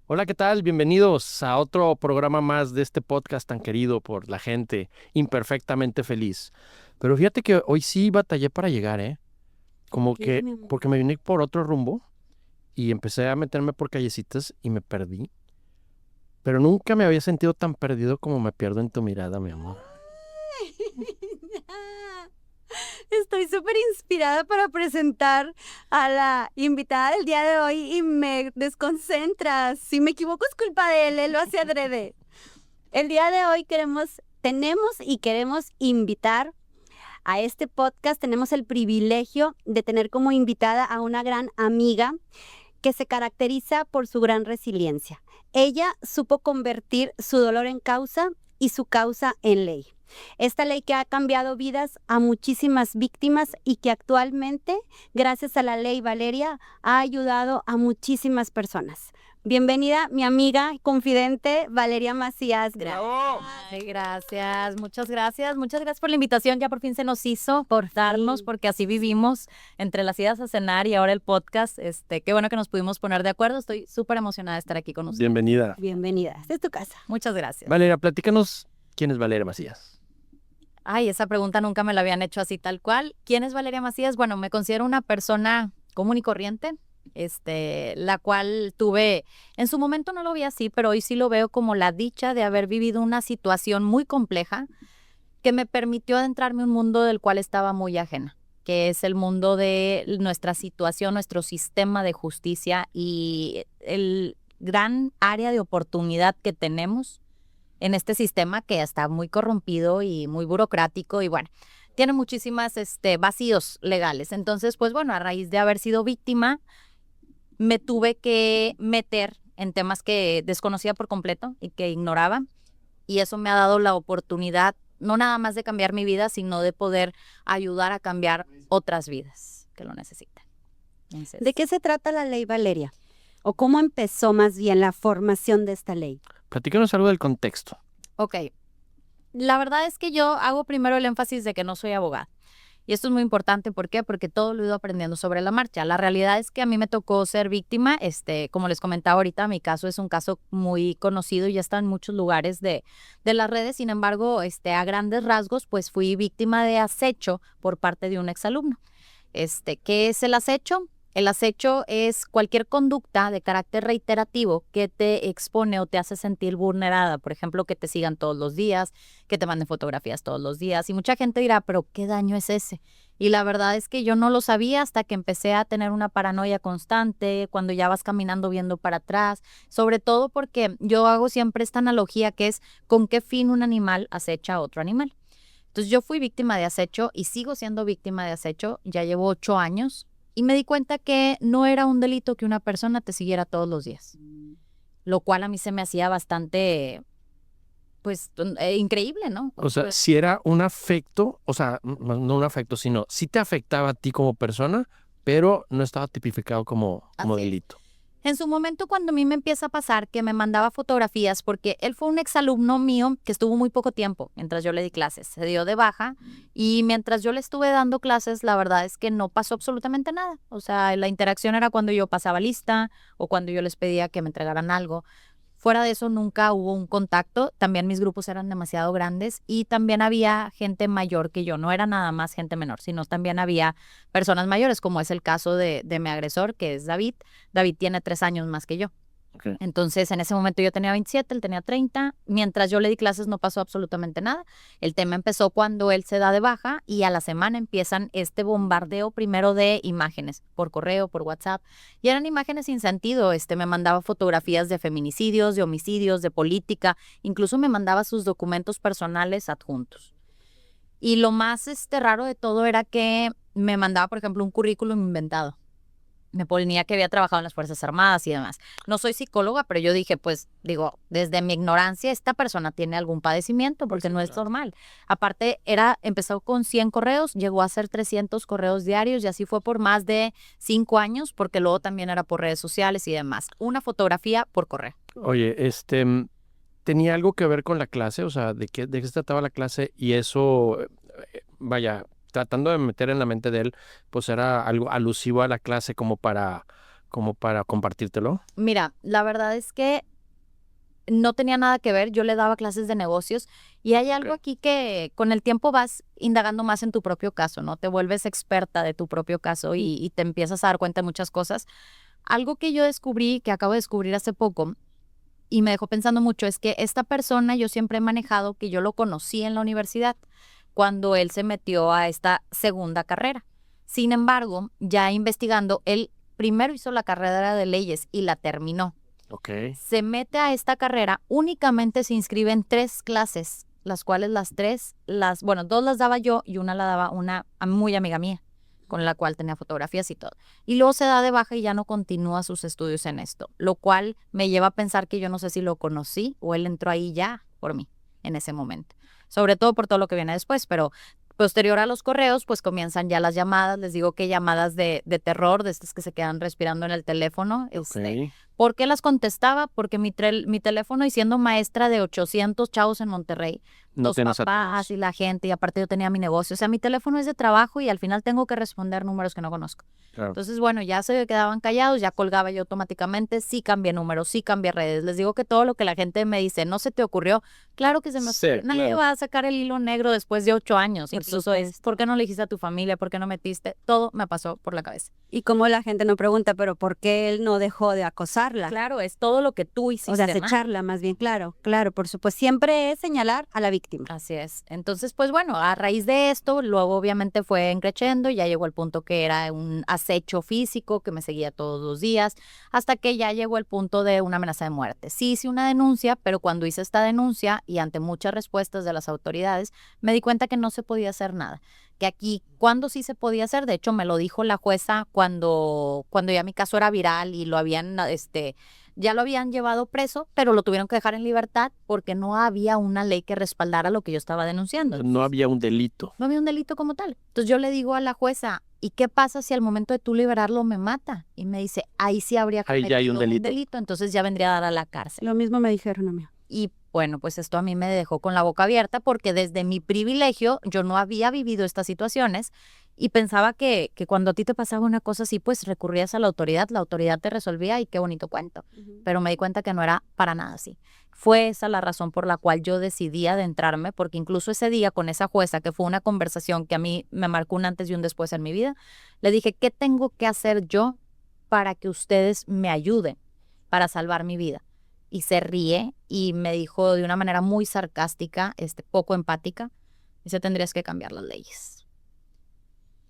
Hola, ¿qué tal? Bienvenidos a otro programa más de este podcast tan querido por la gente, Imperfectamente Feliz. Pero fíjate que hoy sí batallé para llegar, ¿eh? ¿Por Como qué, que, mi amor? porque me vine por otro rumbo y empecé a meterme por callecitas y me perdí. Pero nunca me había sentido tan perdido como me pierdo en tu mirada, mi amor. Estoy súper inspirada para presentar a la invitada del día de hoy y me desconcentras. Si me equivoco es culpa de él lo hace adrede. El día de hoy queremos invitar a este podcast. Tenemos el privilegio de tener como invitada a una gran amiga que se caracteriza por su gran resiliencia. Ella supo convertir su dolor en causa y su causa en ley. Esta ley que ha cambiado vidas a muchísimas víctimas y que actualmente, gracias a la ley Valeria, ha ayudado a muchísimas personas. Bienvenida, mi amiga y confidente Valeria Macías. ¡Bravo! Ay, gracias, muchas gracias por la invitación. Ya por fin se nos hizo por darnos, Sí. porque así vivimos entre las idas a cenar y ahora el podcast. Qué bueno que nos pudimos poner de acuerdo. Estoy súper emocionada de estar aquí con ustedes. Bienvenida. Bienvenida. Esta es tu casa. Muchas gracias. Valeria, platícanos quién es Valeria Macías. Ay, esa pregunta nunca me la habían hecho así tal cual. ¿Quién es Valeria Macías? Bueno, me considero una persona común y corriente, la cual tuve, en su momento no lo vi así, pero hoy sí lo veo como la dicha de haber vivido una situación muy compleja que me permitió adentrarme en un mundo del cual estaba muy ajena, que es el mundo de nuestra situación, nuestro sistema de justicia y el gran área de oportunidad que tenemos en este sistema que está muy corrompido y muy burocrático y bueno, tiene muchísimas vacíos legales. Entonces, pues bueno, a raíz de haber sido víctima, me tuve que meter en temas que desconocía por completo y que ignoraba, y eso me ha dado la oportunidad no nada más de cambiar mi vida, sino de poder ayudar a cambiar otras vidas que lo necesitan. Entonces, ¿De qué se trata la ley Valeria? ¿O cómo empezó más bien la formación de esta ley? Platícanos algo del contexto. ok, la verdad es que yo hago primero el énfasis de que no soy abogada. Y esto es muy importante, ¿por qué? Porque todo lo he ido aprendiendo sobre la marcha. La realidad es que a mí me tocó ser víctima, como les comentaba ahorita, mi caso es un caso muy conocido y ya está en muchos lugares de las redes. Sin embargo, a grandes rasgos, pues fui víctima de acecho por parte de un exalumno. ¿Qué es el acecho? El acecho es cualquier conducta de carácter reiterativo que te expone o te hace sentir vulnerada. Por ejemplo, que te sigan todos los días, que te manden fotografías todos los días. Y mucha gente dirá, pero ¿qué daño es ese? Y la verdad es que yo no lo sabía hasta que empecé a tener una paranoia constante, cuando ya vas caminando viendo para atrás, sobre todo porque yo hago siempre esta analogía que es con qué fin un animal acecha a otro animal. Entonces yo fui víctima de acecho y sigo siendo víctima de acecho, ya llevo 8 años y me di cuenta que no era un delito que una persona te siguiera todos los días, lo cual a mí se me hacía bastante, pues, increíble, ¿no? O sea, Pues, si era un afecto, o sea, no un afecto, sino sí te afectaba a ti como persona, pero no estaba tipificado como así es. delito. En su momento, cuando a mí me empieza a pasar que me mandaba fotografías, porque él fue un exalumno mío que estuvo muy poco tiempo mientras yo le di clases, se dio de baja y mientras yo le estuve dando clases, la verdad es que no pasó absolutamente nada. O sea, la interacción era cuando yo pasaba lista o cuando yo les pedía que me entregaran algo. Fuera de eso, nunca hubo un contacto. También mis grupos eran demasiado grandes y también había gente mayor que yo. No era nada más gente menor, sino también había personas mayores, como es el caso de mi agresor, que es David. David tiene 3 años más que yo. Okay. Entonces, en ese momento yo tenía 27, él tenía 30. Mientras yo le di clases no pasó absolutamente nada. El tema empezó cuando él se da de baja y a la semana empiezan este bombardeo primero de imágenes por correo, por WhatsApp. Y eran imágenes sin sentido. Me mandaba fotografías de feminicidios, de homicidios, de política. Incluso me mandaba sus documentos personales adjuntos. Y lo más raro de todo era que me mandaba, por ejemplo, un currículum inventado. Me ponía que había trabajado en las Fuerzas Armadas y demás. No soy psicóloga, pero yo dije, pues, digo, desde mi ignorancia, esta persona tiene algún padecimiento porque no es normal. Aparte, empezó con 100 correos, llegó a ser 300 correos diarios y así fue por más de 5 años, porque luego también era por redes sociales y demás. Una fotografía por correo. Oye, ¿tenía algo que ver con la clase? O sea, ¿de qué se trataba la clase? Y eso, vaya, tratando de meter en la mente de él, pues era algo alusivo a la clase como como para compartírtelo? Mira, la verdad es que no tenía nada que ver, yo le daba clases de negocios y hay algo Ok. aquí que con el tiempo vas indagando más en tu propio caso, ¿no? Te vuelves experta de tu propio caso y te empiezas a dar cuenta de muchas cosas. Algo que yo descubrí, que acabo de descubrir hace poco y me dejó pensando mucho, es que esta persona yo siempre he manejado que yo lo conocí en la universidad cuando él se metió a esta segunda carrera. Sin embargo, ya investigando, él primero hizo la carrera de leyes y la terminó. Ok. Se mete a esta carrera, únicamente se inscribe en 3 clases, las cuales bueno, 2 las daba yo y una la daba una muy amiga mía, con la cual tenía fotografías y todo. Y luego se da de baja y ya no continúa sus estudios en esto, lo cual me lleva a pensar que yo no sé si lo conocí o él entró ahí ya por mí en ese momento. Sobre todo por todo lo que viene después, pero posterior a los correos, pues comienzan ya las llamadas, les digo que llamadas de terror, de estas que se quedan respirando en el teléfono. Ok. ¿Por qué las contestaba? Porque mi teléfono, y siendo maestra de 800 chavos en Monterrey, No los tienes a papás todos. y la gente, y aparte yo tenía mi negocio, o sea, mi teléfono es de trabajo y al final tengo que responder números que no conozco. Claro. Entonces, bueno, ya se quedaban callados, ya colgaba yo automáticamente, sí cambié números, sí cambié redes. Les digo que todo lo que la gente me dice, ¿no se te ocurrió? Claro que se me Sí, ocurrió. Nadie claro. va a sacar el hilo negro después de 8 años. Por Incluso es, supuesto. ¿por qué no le dijiste a tu familia? ¿Por qué no metiste? Todo me pasó por la cabeza. Y como la gente no pregunta, pero ¿por qué él no dejó de acosarla? Claro, es todo lo que tú O hiciste de mal. acecharla, más bien, claro, claro, por supuesto. Siempre es señalar a la víctima. Así es. Entonces, pues bueno, a raíz de esto, luego obviamente fue encreciendo, ya llegó el punto que era un acecho físico que me seguía todos los días, hasta que ya llegó el punto de una amenaza de muerte. Sí hice una denuncia, pero cuando hice esta denuncia y ante muchas respuestas de las autoridades, me di cuenta que no se podía hacer nada. Que aquí, cuando sí se podía hacer, de hecho me lo dijo la jueza cuando ya mi caso era viral y lo habían, ya lo habían llevado preso, pero lo tuvieron que dejar en libertad porque no había una ley que respaldara lo que yo estaba denunciando. No había un delito. No había un delito como tal. Entonces yo le digo a la jueza, ¿y qué pasa si al momento de tú liberarlo me mata? Y me dice, ahí sí habría Ahí ya hay un cometido delito. entonces ya vendría a dar a la cárcel. Lo mismo me dijeron a mí. Y bueno, pues esto a mí me dejó con la boca abierta porque desde mi privilegio yo no había vivido estas situaciones y pensaba que cuando a ti te pasaba una cosa así, pues recurrías a la autoridad te resolvía y qué bonito cuento. Pero me di cuenta que no era para nada así. Fue esa la razón por la cual yo decidí adentrarme, porque incluso ese día con esa jueza, que fue una conversación que a mí me marcó un antes y un después en mi vida, le dije, ¿qué tengo que hacer yo para que ustedes me ayuden para salvar mi vida? Y se ríe y me dijo de una manera muy sarcástica, poco empática, dice, tendrías que cambiar las leyes.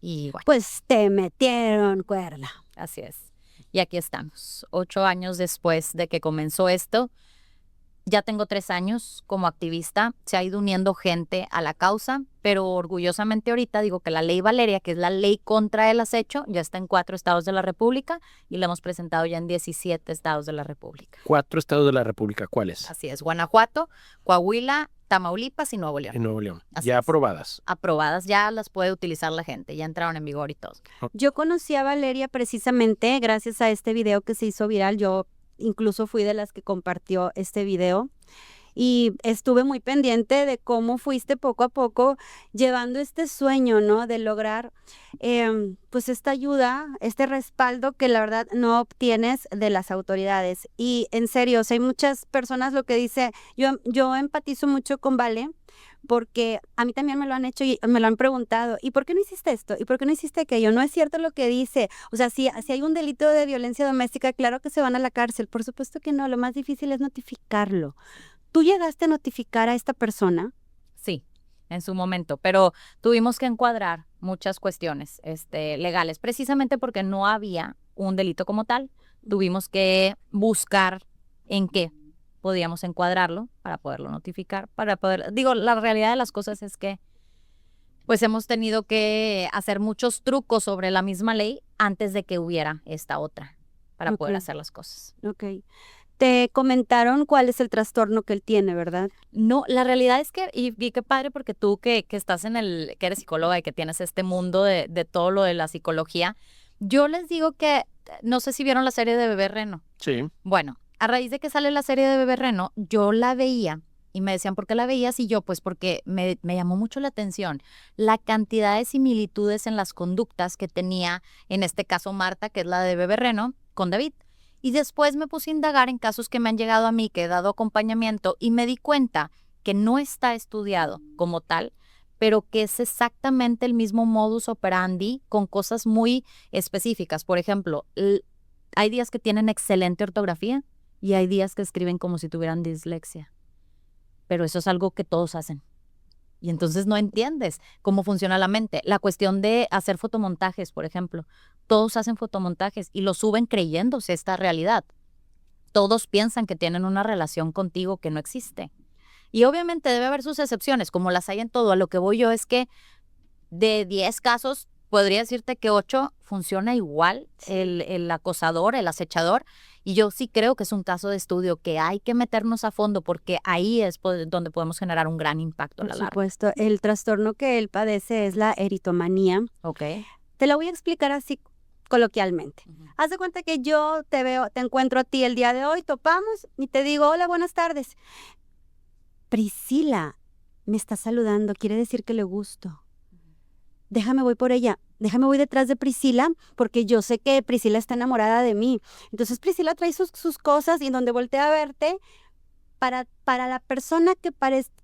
Y bueno, Pues te metieron cuerda. así es. Y aquí estamos, 8 años después de que comenzó esto. Ya tengo 3 años como activista, se ha ido uniendo gente a la causa, pero orgullosamente ahorita digo que la ley Valeria, que es la ley contra el acecho, ya está en 4 estados de la República y la hemos presentado ya en 17 estados de la República. 4 estados de la República, ¿cuáles? Así es, Guanajuato, Coahuila, Tamaulipas y Nuevo León. En Nuevo León. Así Ya es. aprobadas. Aprobadas, ya las puede utilizar la gente, ya entraron en vigor y todo. Yo conocí a Valeria precisamente gracias a este video que se hizo viral. Yo incluso fui de las que compartió este video y estuve muy pendiente de cómo fuiste poco a poco llevando este sueño, ¿no? De lograr pues esta ayuda, este respaldo que la verdad no obtienes de las autoridades. Y en serio, o sea, hay muchas personas lo que dice, yo empatizo mucho con Vale, porque a mí también me lo han hecho y me lo han preguntado, ¿y por qué no hiciste esto? ¿Y por qué no hiciste aquello? No es cierto lo que dice. O sea, si hay un delito de violencia doméstica, claro que se van a la cárcel. Por supuesto que no, lo más difícil es notificarlo. ¿Tú llegaste a notificar a esta persona? Sí, en su momento, pero tuvimos que encuadrar muchas cuestiones legales, precisamente porque no había un delito como tal. Tuvimos que buscar en qué podíamos encuadrarlo para poderlo notificar, la realidad de las cosas es que pues hemos tenido que hacer muchos trucos sobre la misma ley antes de que hubiera esta otra para poder Ok. hacer las cosas. Ok. Te comentaron cuál es el trastorno que él tiene, ¿verdad? No, la realidad es que, y qué padre porque tú que estás que eres psicóloga y que tienes este mundo de todo lo de la psicología, yo les digo que, no sé si vieron la serie de Bebé Reno. Sí. Bueno, a raíz de que sale la serie de Bebé Reno, yo la veía y me decían, ¿por qué la veías? Y yo, pues porque me llamó mucho la atención la cantidad de similitudes en las conductas que tenía, en este caso Marta, que es la de Bebé Reno, con David. Y después me puse a indagar en casos que me han llegado a mí, que he dado acompañamiento, y me di cuenta que no está estudiado como tal, pero que es exactamente el mismo modus operandi con cosas muy específicas. Por ejemplo, hay días que tienen excelente ortografía y hay días que escriben como si tuvieran dislexia. Pero eso es algo que todos hacen. Y entonces no entiendes cómo funciona la mente. La cuestión de hacer fotomontajes, por ejemplo. Todos hacen fotomontajes y lo suben creyéndose esta realidad. Todos piensan que tienen una relación contigo que no existe. Y obviamente debe haber sus excepciones, como las hay en todo. A lo que voy yo es que de 10 casos, podría decirte que 8 funciona igual, el acosador, el acechador. Y yo sí creo que es un caso de estudio que hay que meternos a fondo porque ahí es donde podemos generar un gran impacto a la Por larga. supuesto, el trastorno que él padece es la eritomanía. Ok. Te lo voy a explicar así coloquialmente. Haz de cuenta que yo te veo, te encuentro a ti el día de hoy, topamos y te digo, hola, buenas tardes. Priscila me está saludando, quiere decir que le gusto. Déjame voy por ella, déjame voy detrás de Priscila porque yo sé que Priscila está enamorada de mí. Entonces Priscila trae sus cosas y donde voltea a verte, para la persona que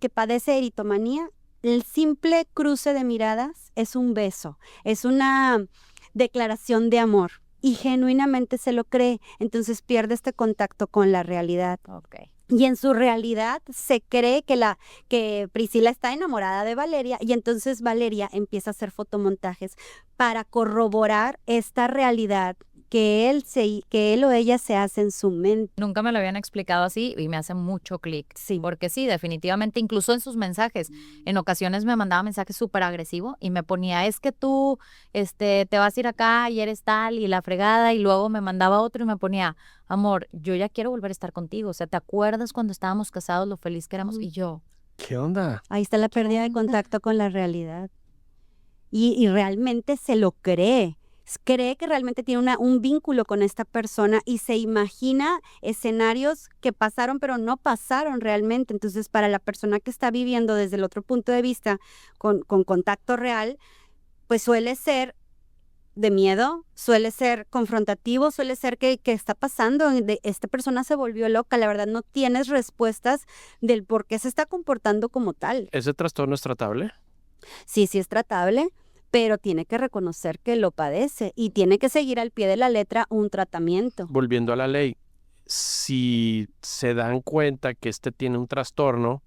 padece eritomanía, el simple cruce de miradas es un beso, es una declaración de amor y genuinamente se lo cree, entonces pierde este contacto con la realidad. Okay. Y en su realidad se cree que Priscila está enamorada de Valeria y entonces Valeria empieza a hacer fotomontajes para corroborar esta realidad que él o ella se hace en su mente. Nunca me lo habían explicado así y me hace mucho clic. Sí. Porque sí, definitivamente, incluso en sus mensajes, en ocasiones me mandaba mensajes súper agresivos y me ponía, es que tú te vas a ir acá y eres tal y la fregada, y luego me mandaba otro y me ponía, amor, yo ya quiero volver a estar contigo, o sea, ¿te acuerdas cuando estábamos casados lo feliz que éramos? Y yo, ¿Qué onda? Ahí está la pérdida de contacto con la realidad. Y realmente se lo cree. Cree que realmente tiene un vínculo con esta persona y se imagina escenarios que pasaron pero no pasaron realmente. Entonces, para la persona que está viviendo desde el otro punto de vista con contacto real, pues suele ser de miedo, suele ser confrontativo, suele ser que está pasando, esta persona se volvió loca, la verdad no tienes respuestas del por qué se está comportando como tal. ¿Ese trastorno es tratable? Sí es tratable, pero tiene que reconocer que lo padece y tiene que seguir al pie de la letra un tratamiento. Volviendo a la ley, si se dan cuenta que tiene un trastorno,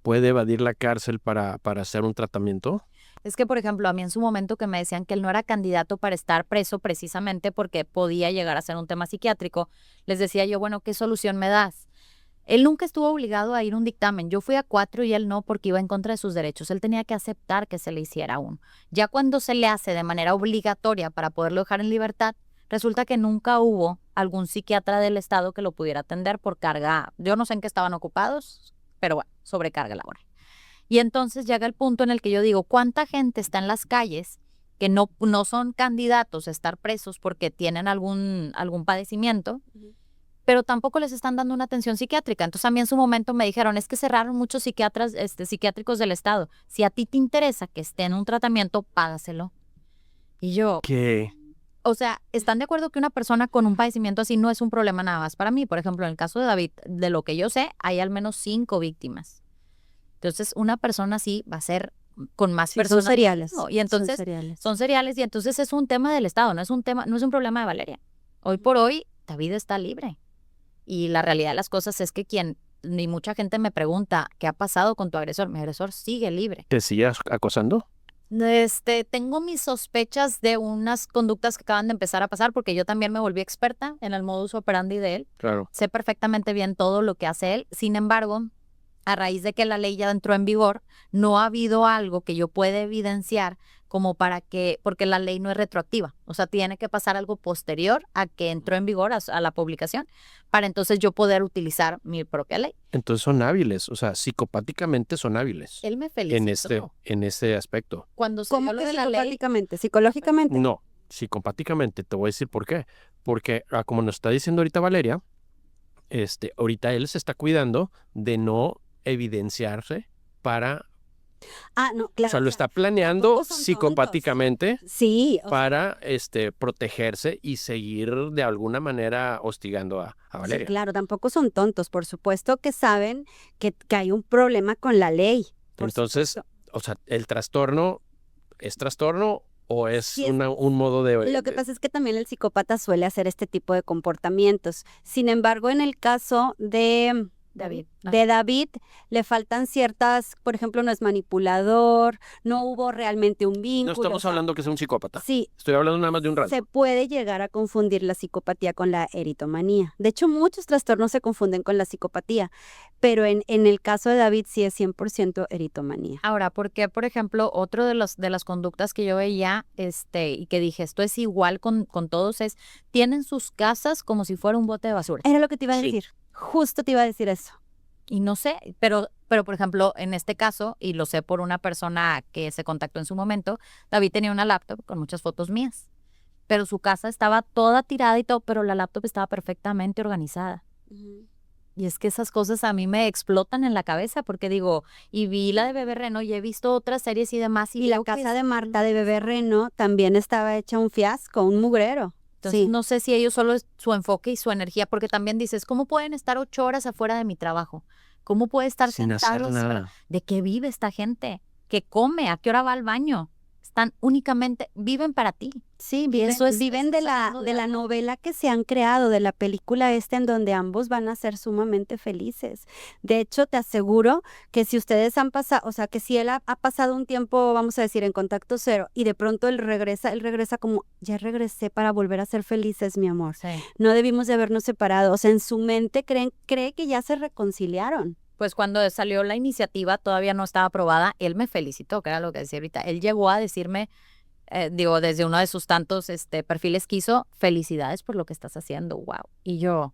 ¿puede evadir la cárcel para hacer un tratamiento? es que, por ejemplo, a mí en su momento que me decían que él no era candidato para estar preso precisamente porque podía llegar a ser un tema psiquiátrico, les decía yo, bueno, ¿qué solución me das? Él nunca estuvo obligado a ir a un dictamen. Yo fui a 4 y él no, porque iba en contra de sus derechos. Él tenía que aceptar que se le hiciera uno. Ya cuando se le hace de manera obligatoria para poderlo dejar en libertad, resulta que nunca hubo algún psiquiatra del estado que lo pudiera atender por carga. Yo no sé en qué estaban ocupados, pero bueno, sobrecarga laboral. Y entonces llega el punto en el que yo digo, ¿cuánta gente está en las calles que no son candidatos a estar presos porque tienen algún padecimiento, pero tampoco les están dando una atención psiquiátrica? Entonces a mí en su momento me dijeron, es que cerraron muchos psiquiatras, psiquiátricos del estado. Si a ti te interesa que esté en un tratamiento, págaselo. Y yo, ¿Qué? o sea, ¿están de acuerdo que una persona con un padecimiento así no es un problema nada más para mí? Por ejemplo, en el caso de David, de lo que yo sé, hay al menos 5 víctimas. Entonces, una persona así va a ser con más personas. Son seriales. Y entonces, son seriales y entonces es un tema del Estado, no es un problema de Valeria. Hoy por hoy, David está libre. Y la realidad de las cosas es que ni mucha gente me pregunta, ¿qué ha pasado con tu agresor? Mi agresor sigue libre. ¿Te sigue acosando? Tengo mis sospechas de unas conductas que acaban de empezar a pasar porque yo también me volví experta en el modus operandi de él. Claro. Sé perfectamente bien todo lo que hace él. Sin embargo, a raíz de que la ley ya entró en vigor, no ha habido algo que yo pueda evidenciar como porque la ley no es retroactiva. O sea, tiene que pasar algo posterior a que entró en vigor a la publicación para entonces yo poder utilizar mi propia ley. Entonces son hábiles, o sea, psicopáticamente son hábiles. Él me felicitó. En este aspecto. Cuando se ¿Cómo dio lo que de la ley, psicopáticamente? ¿Psicológicamente? No, psicopáticamente, te voy a decir por qué. Porque, como nos está diciendo ahorita Valeria, ahorita él se está cuidando de no evidenciarse para No, O claro. sea, o lo sea, está planeando tampoco son tontos. psicopáticamente Sí, o sea, para protegerse y seguir de alguna manera hostigando a sí, Valeria. claro, tampoco son tontos. Por supuesto que saben que hay un problema con la ley. Por Entonces, supuesto. o sea, ¿el trastorno es trastorno o es Sí, es- un modo de... Lo que pasa es que también el psicópata suele hacer este tipo de comportamientos. Sin embargo, en el caso David. de David, le faltan ciertas, por ejemplo, no es manipulador, no hubo realmente un No vínculo. O estamos sea, hablando que sea un psicópata. sí, Estoy hablando nada más de un rasgo. se puede llegar a confundir la psicopatía con la eritomanía. De hecho, muchos trastornos se confunden con la psicopatía, pero en el caso de David sí es 100% eritomanía. Ahora, porque, por ejemplo, otro de las conductas que yo veía, y que dije, esto es igual con todos, es, tienen sus casas como si fuera un bote de basura. Era lo que te iba a Sí. decir. Justo te iba a decir eso. Y no sé, pero por ejemplo, en este caso, y lo sé por una persona que se contactó en su momento, David tenía una laptop con muchas fotos mías, pero su casa estaba toda tirada y todo, pero la laptop estaba perfectamente organizada. Y es que esas cosas a mí me explotan en la cabeza porque digo, y vi la de Bebé Reno y he visto otras series y demás. Y la veo que casa es- de Marta de Bebé Reno también estaba hecha un fiasco, un mugrero. Entonces, Sí. no sé si ellos solo es su enfoque y su energía, porque también dices, ¿cómo pueden estar 8 horas afuera de mi trabajo? ¿Cómo puede estar Sin hacer sentados? nada. ¿De qué vive esta gente? ¿Qué come? ¿A qué hora va al baño? Están únicamente, viven para ti. Sí, Eso es- viven eso es hablando de de la amor. novela que se han creado, de la película esta en donde ambos van a ser sumamente felices. De hecho, te aseguro que si ustedes han pasado, o sea, que si él ha pasado un tiempo, vamos a decir, en contacto cero, y de pronto él regresa como, ya regresé para volver a ser felices, mi amor. Sí. No debimos de habernos separado. O sea, en su mente cree que ya se reconciliaron. Pues cuando salió la iniciativa, todavía no estaba aprobada, él me felicitó, que era lo que decía ahorita. Él llegó a decirme, desde uno de sus tantos perfiles que hizo, felicidades por lo que estás haciendo, wow. Y yo,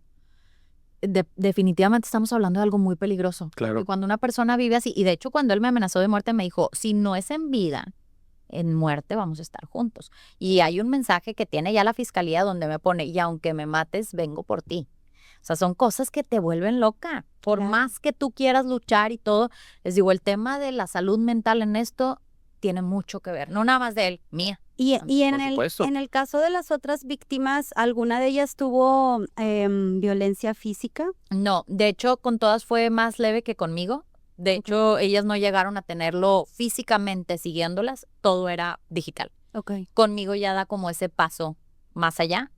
definitivamente estamos hablando de algo muy peligroso. Claro. Y cuando una persona vive así, y de hecho cuando él me amenazó de muerte, me dijo, si no es en vida, en muerte vamos a estar juntos. Y hay un mensaje que tiene ya la fiscalía donde me pone, y aunque me mates, vengo por ti. O sea, son cosas que te vuelven loca. Por Claro. más que tú quieras luchar y todo, les digo, el tema de la salud mental en esto tiene mucho que ver. No nada más de él, mía. Y Por supuesto. en el caso de las otras víctimas, ¿alguna de ellas tuvo violencia física? No, de hecho, con todas fue más leve que conmigo. De hecho, ellas no llegaron a tenerlo físicamente siguiéndolas, todo era digital. Ok. Conmigo ya da como ese paso más allá.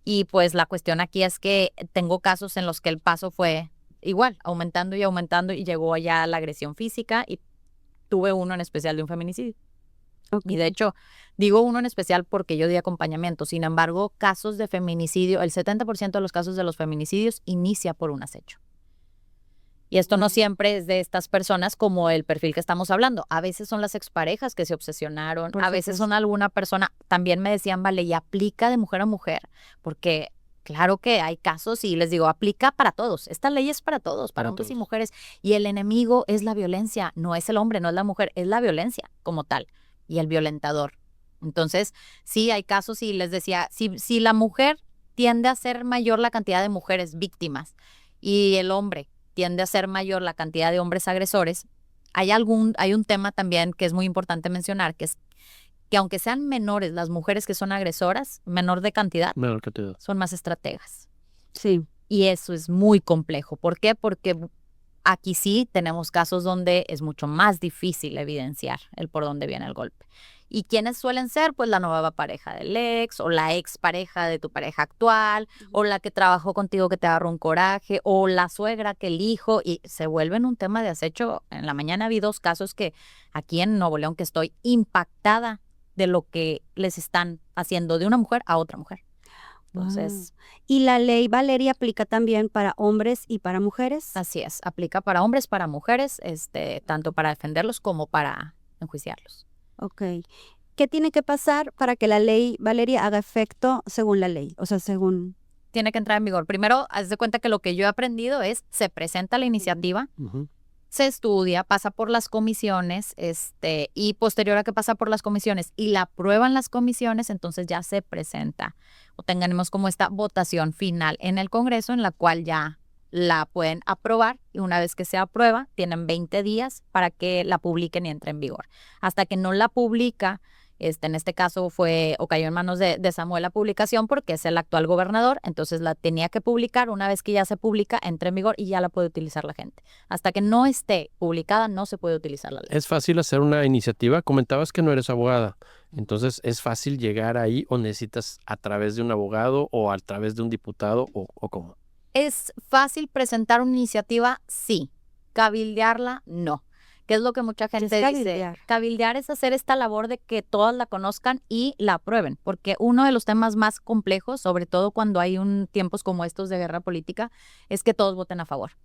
Y pues la cuestión aquí es que tengo casos en los que el paso fue igual, aumentando y llegó allá la agresión física y tuve uno en especial de un feminicidio. Y de hecho, digo uno en especial porque yo di acompañamiento. Sin embargo, casos de feminicidio, el 70% de los casos de los feminicidios inicia por un acecho. Y esto no siempre es de estas personas como el perfil que estamos hablando. A veces son las exparejas que se obsesionaron, Por a veces supuesto. son alguna persona. También me decían, vale, y aplica de mujer a mujer, porque claro que hay casos y les digo, aplica para todos. Esta ley es para todos, para Para hombres y todos. mujeres. Y el enemigo es la violencia, no es el hombre, no es la mujer, es la violencia como tal y el violentador. Entonces, sí, hay casos y les decía, si la mujer tiende a ser mayor la cantidad de mujeres víctimas y el hombre tiende a ser mayor la cantidad de hombres agresores, hay un tema también que es muy importante mencionar, que es que aunque sean menores las mujeres que son agresoras, menor de cantidad, Menor que te doy. son más estrategas. Sí. Y eso es muy complejo. ¿Por qué? Porque aquí sí tenemos casos donde es mucho más difícil evidenciar el por dónde viene el golpe. ¿Y quiénes suelen ser? Pues la nueva pareja del ex o la ex pareja de tu pareja actual o la que trabajó contigo que te agarró un coraje o la suegra que el hijo y se vuelven un tema de acecho. En la mañana vi 2 casos que aquí en Nuevo León que estoy impactada de lo que les están haciendo de una mujer a otra mujer. Entonces, ¿Y la ley Valeria aplica también para hombres y para mujeres? así es, aplica para hombres, para mujeres, tanto para defenderlos como para enjuiciarlos. Ok. ¿Qué tiene que pasar para que la ley Valeria haga efecto según la ley? O sea, según... Tiene que entrar en vigor. Primero, haz de cuenta que lo que yo he aprendido es, se presenta la iniciativa, Ujú. se estudia, pasa por las comisiones, y posterior a que pasa por las comisiones y la aprueban las comisiones, entonces ya se presenta o tengamos como esta votación final en el Congreso en la cual ya la pueden aprobar y una vez que se aprueba, tienen 20 días para que la publiquen y entre en vigor. Hasta que no la publica, en este caso o cayó en manos de Samuel la publicación porque es el actual gobernador, entonces la tenía que publicar. Una vez que ya se publica, entra en vigor y ya la puede utilizar la gente. Hasta que no esté publicada, no se puede utilizar la ley. ¿Es fácil hacer una iniciativa? Comentabas que no eres abogada. Entonces, ¿es fácil llegar ahí o necesitas a través de un abogado o a través de un diputado o cómo? ¿Es fácil presentar una iniciativa? Sí. Cabildearla, no. ¿Qué es lo que mucha gente dice? cabildear? Cabildear es hacer esta labor de que todas la conozcan y la aprueben, porque uno de los temas más complejos, sobre todo cuando hay tiempos como estos de guerra política, es que todos voten a favor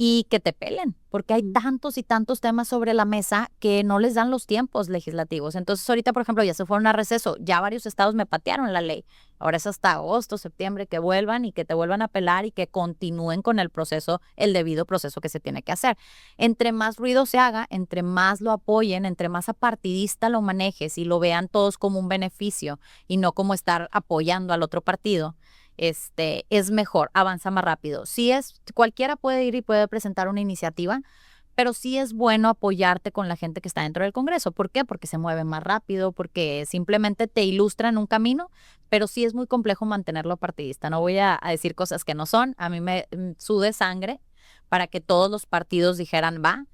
y que te pelen, porque hay tantos y tantos temas sobre la mesa que no les dan los tiempos legislativos. Entonces ahorita, por ejemplo, ya se fueron a receso, ya varios estados me patearon la ley. Ahora es hasta agosto, septiembre que vuelvan y que te vuelvan a apelar y que continúen con el proceso, el debido proceso que se tiene que hacer. Entre más ruido se haga, entre más lo apoyen, entre más apartidista lo manejes y lo vean todos como un beneficio y no como estar apoyando al otro partido, es mejor, avanza más rápido. Cualquiera puede ir y puede presentar una iniciativa, pero sí es bueno apoyarte con la gente que está dentro del Congreso. ¿Por qué? Porque se mueve más rápido, porque simplemente te ilustran un camino, pero sí es muy complejo mantenerlo partidista. No voy a decir cosas que no son. A mí me sude sangre para que todos los partidos dijeran va.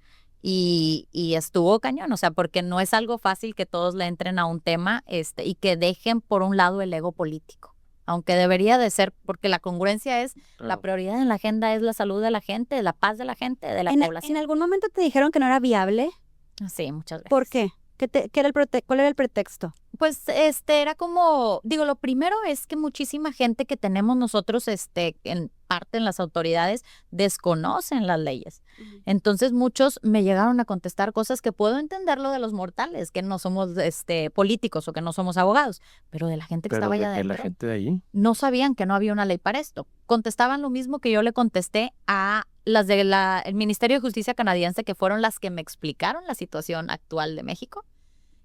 Y estuvo cañón, o sea, porque no es algo fácil que todos le entren a un tema y que dejen por un lado el ego político. Aunque debería de ser, porque la congruencia es, la prioridad en la agenda es la salud de la gente, la paz de la gente, de la población. ¿En algún momento te dijeron que no era viable? Sí, muchas veces. ¿Por qué? ¿Cuál era el pretexto? Pues era como, digo, lo primero es que muchísima gente que tenemos nosotros, en parte en las autoridades, desconocen las leyes. Entonces muchos me llegaron a contestar cosas que puedo entender lo de los mortales, que no somos políticos o que no somos abogados, pero de la gente que estaba allá adentro. La gente de ahí. No sabían que no había una ley para esto. Contestaban lo mismo que yo le contesté a las del Ministerio de Justicia canadiense, que fueron las que me explicaron la situación actual de México.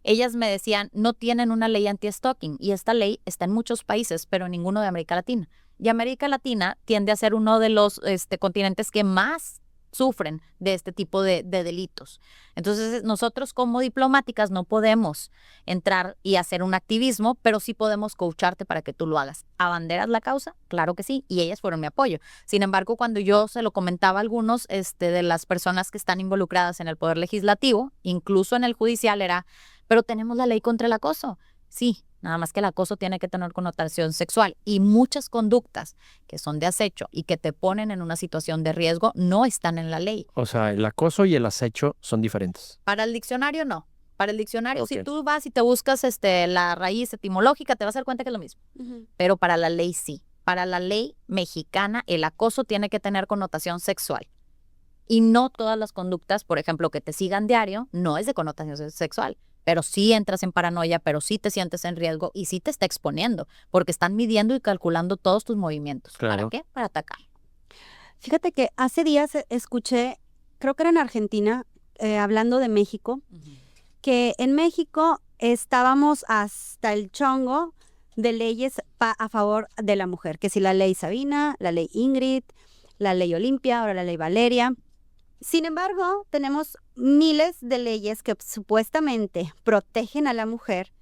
Ellas me decían, no tienen una ley anti-stalking y esta ley está en muchos países, pero en ninguno de América Latina. Y América Latina tiende a ser uno de los continentes que más sufren de este tipo de delitos. Entonces, nosotros como diplomáticas no podemos entrar y hacer un activismo, pero sí podemos coacharte para que tú lo hagas. ¿Abanderas la causa? Claro que sí, y ellas fueron mi apoyo. Sin embargo, cuando yo se lo comentaba a algunos de las personas que están involucradas en el Poder Legislativo, incluso en el judicial, era, pero tenemos la ley contra el acoso. Sí, nada más que el acoso tiene que tener connotación sexual y muchas conductas que son de acecho y que te ponen en una situación de riesgo no están en la ley. O sea, el acoso y el acecho son diferentes. Para el diccionario no. Para el diccionario, si tú vas y te buscas la raíz etimológica, te vas a dar cuenta que es lo mismo. Pero para la ley sí. Para la ley mexicana, el acoso tiene que tener connotación sexual. Y no todas las conductas, por ejemplo, que te sigan diario, no es de connotación sexual. Pero sí entras en paranoia, pero sí te sientes en riesgo y sí te está exponiendo, porque están midiendo y calculando todos tus movimientos. Claro. ¿Para qué? Para atacar. Fíjate que hace días escuché, creo que era en Argentina, hablando de México, que en México estábamos hasta el chongo de leyes a favor de la mujer, que si la ley Sabina, la ley Ingrid, la ley Olimpia, ahora la ley Valeria. Sin embargo, tenemos miles de leyes que supuestamente protegen a la mujer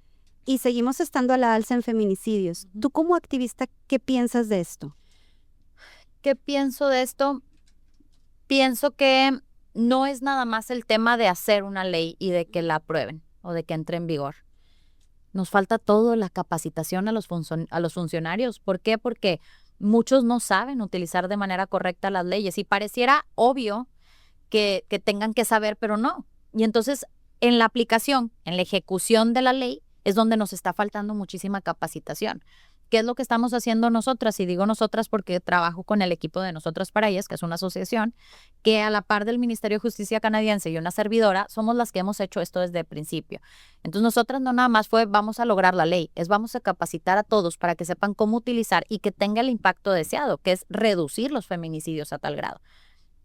y seguimos estando a la alza en feminicidios. Tú como activista, ¿qué piensas de esto? ¿Qué pienso de esto? Pienso que no es nada más el tema de hacer una ley y de que la aprueben o de que entre en vigor. Nos falta todo la capacitación a los funcionarios. ¿Por qué? Porque muchos no saben utilizar de manera correcta las leyes y pareciera obvio que tengan que saber, pero no. Y entonces, en la aplicación, en la ejecución de la ley, es donde nos está faltando muchísima capacitación. ¿Qué es lo que estamos haciendo nosotras? Y digo nosotras porque trabajo con el equipo de Nosotras para Ellas, que es una asociación que a la par del Ministerio de Justicia canadiense y una servidora, somos las que hemos hecho esto desde el principio. Entonces, nosotras no nada más fue vamos a lograr la ley, es vamos a capacitar a todos para que sepan cómo utilizar y que tenga el impacto deseado, que es reducir los feminicidios a tal grado.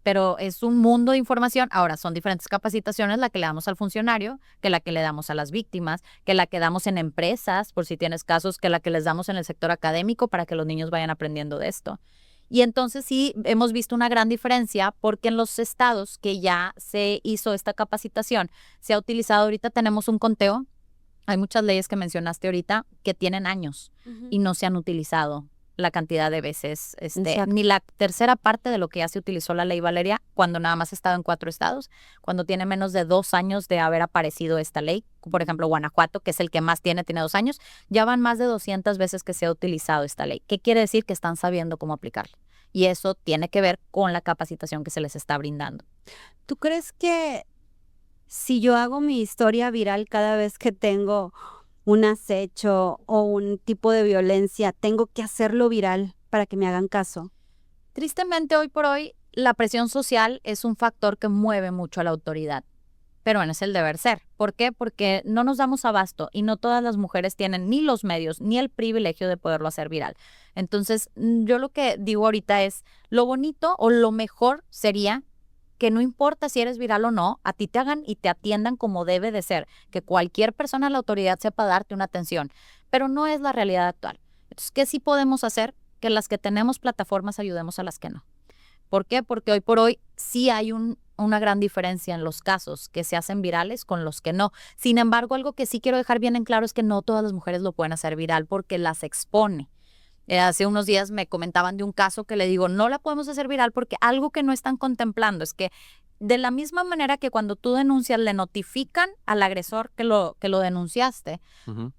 Pero es un mundo de información. Ahora, son diferentes capacitaciones la que le damos al funcionario, que la que le damos a las víctimas, que la que damos en empresas, por si tienes casos, que la que les damos en el sector académico para que los niños vayan aprendiendo de esto. Y entonces sí hemos visto una gran diferencia porque en los estados que ya se hizo esta capacitación, se ha utilizado, ahorita tenemos un conteo, hay muchas leyes que mencionaste ahorita que tienen años y no se han utilizado la cantidad de veces, ni la tercera parte de lo que ya se utilizó la ley Valeria, cuando nada más ha estado en 4 estados, cuando tiene menos de 2 años de haber aparecido esta ley. Por ejemplo, Guanajuato, que es el que más tiene 2 años, ya van más de 200 veces que se ha utilizado esta ley. ¿Qué quiere decir? Que están sabiendo cómo aplicarla. Y eso tiene que ver con la capacitación que se les está brindando. ¿Tú crees que si yo hago mi historia viral cada vez que tengo un acecho o un tipo de violencia, tengo que hacerlo viral para que me hagan caso? Tristemente, hoy por hoy, la presión social es un factor que mueve mucho a la autoridad. Pero bueno, es el deber ser. ¿Por qué? Porque no nos damos abasto y no todas las mujeres tienen ni los medios ni el privilegio de poderlo hacer viral. Entonces, yo lo que digo ahorita es, lo bonito o lo mejor sería que no importa si eres viral o no, a ti te hagan y te atiendan como debe de ser, que cualquier persona de la autoridad sepa darte una atención, pero no es la realidad actual. Entonces, ¿qué sí podemos hacer? Que las que tenemos plataformas ayudemos a las que no. ¿Por qué? Porque hoy por hoy sí hay una gran diferencia en los casos que se hacen virales con los que no. Sin embargo, algo que sí quiero dejar bien en claro es que no todas las mujeres lo pueden hacer viral porque las expone. Hace unos días me comentaban de un caso que le digo, no la podemos hacer viral porque algo que no están contemplando es que de la misma manera que cuando tú denuncias le notifican al agresor que lo denunciaste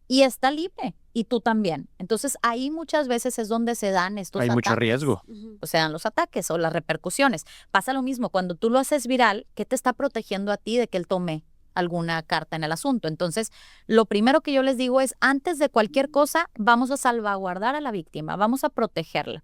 y está libre y tú también. Entonces ahí muchas veces es donde se dan estos Hay ataques. mucho riesgo. O sea, los ataques o las repercusiones. Pasa lo mismo cuando tú lo haces viral, ¿qué te está protegiendo a ti de que él tome alguna carta en el asunto? Entonces, lo primero que yo les digo es, antes de cualquier cosa, vamos a salvaguardar a la víctima, vamos a protegerla.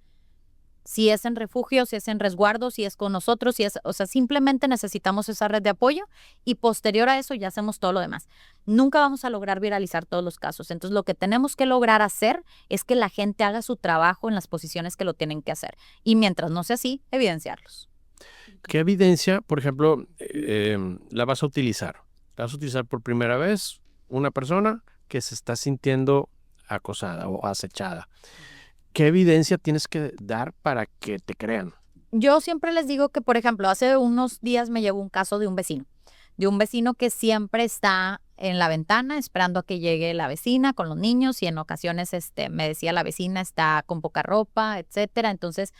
Si es en refugio, si es en resguardo, si es con nosotros, o sea, simplemente necesitamos esa red de apoyo y posterior a eso ya hacemos todo lo demás. Nunca vamos a lograr viralizar todos los casos. Entonces, lo que tenemos que lograr hacer es que la gente haga su trabajo en las posiciones que lo tienen que hacer. Y mientras no sea así, evidenciarlos. ¿Qué evidencia, por ejemplo, la vas a utilizar? La vas a utilizar por primera vez una persona que se está sintiendo acosada o acechada. ¿Qué evidencia tienes que dar para que te crean? Yo siempre les digo que, por ejemplo, hace unos días me llegó un caso de un vecino que siempre está en la ventana esperando a que llegue la vecina con los niños y en ocasiones me decía la vecina está con poca ropa, etcétera. Entonces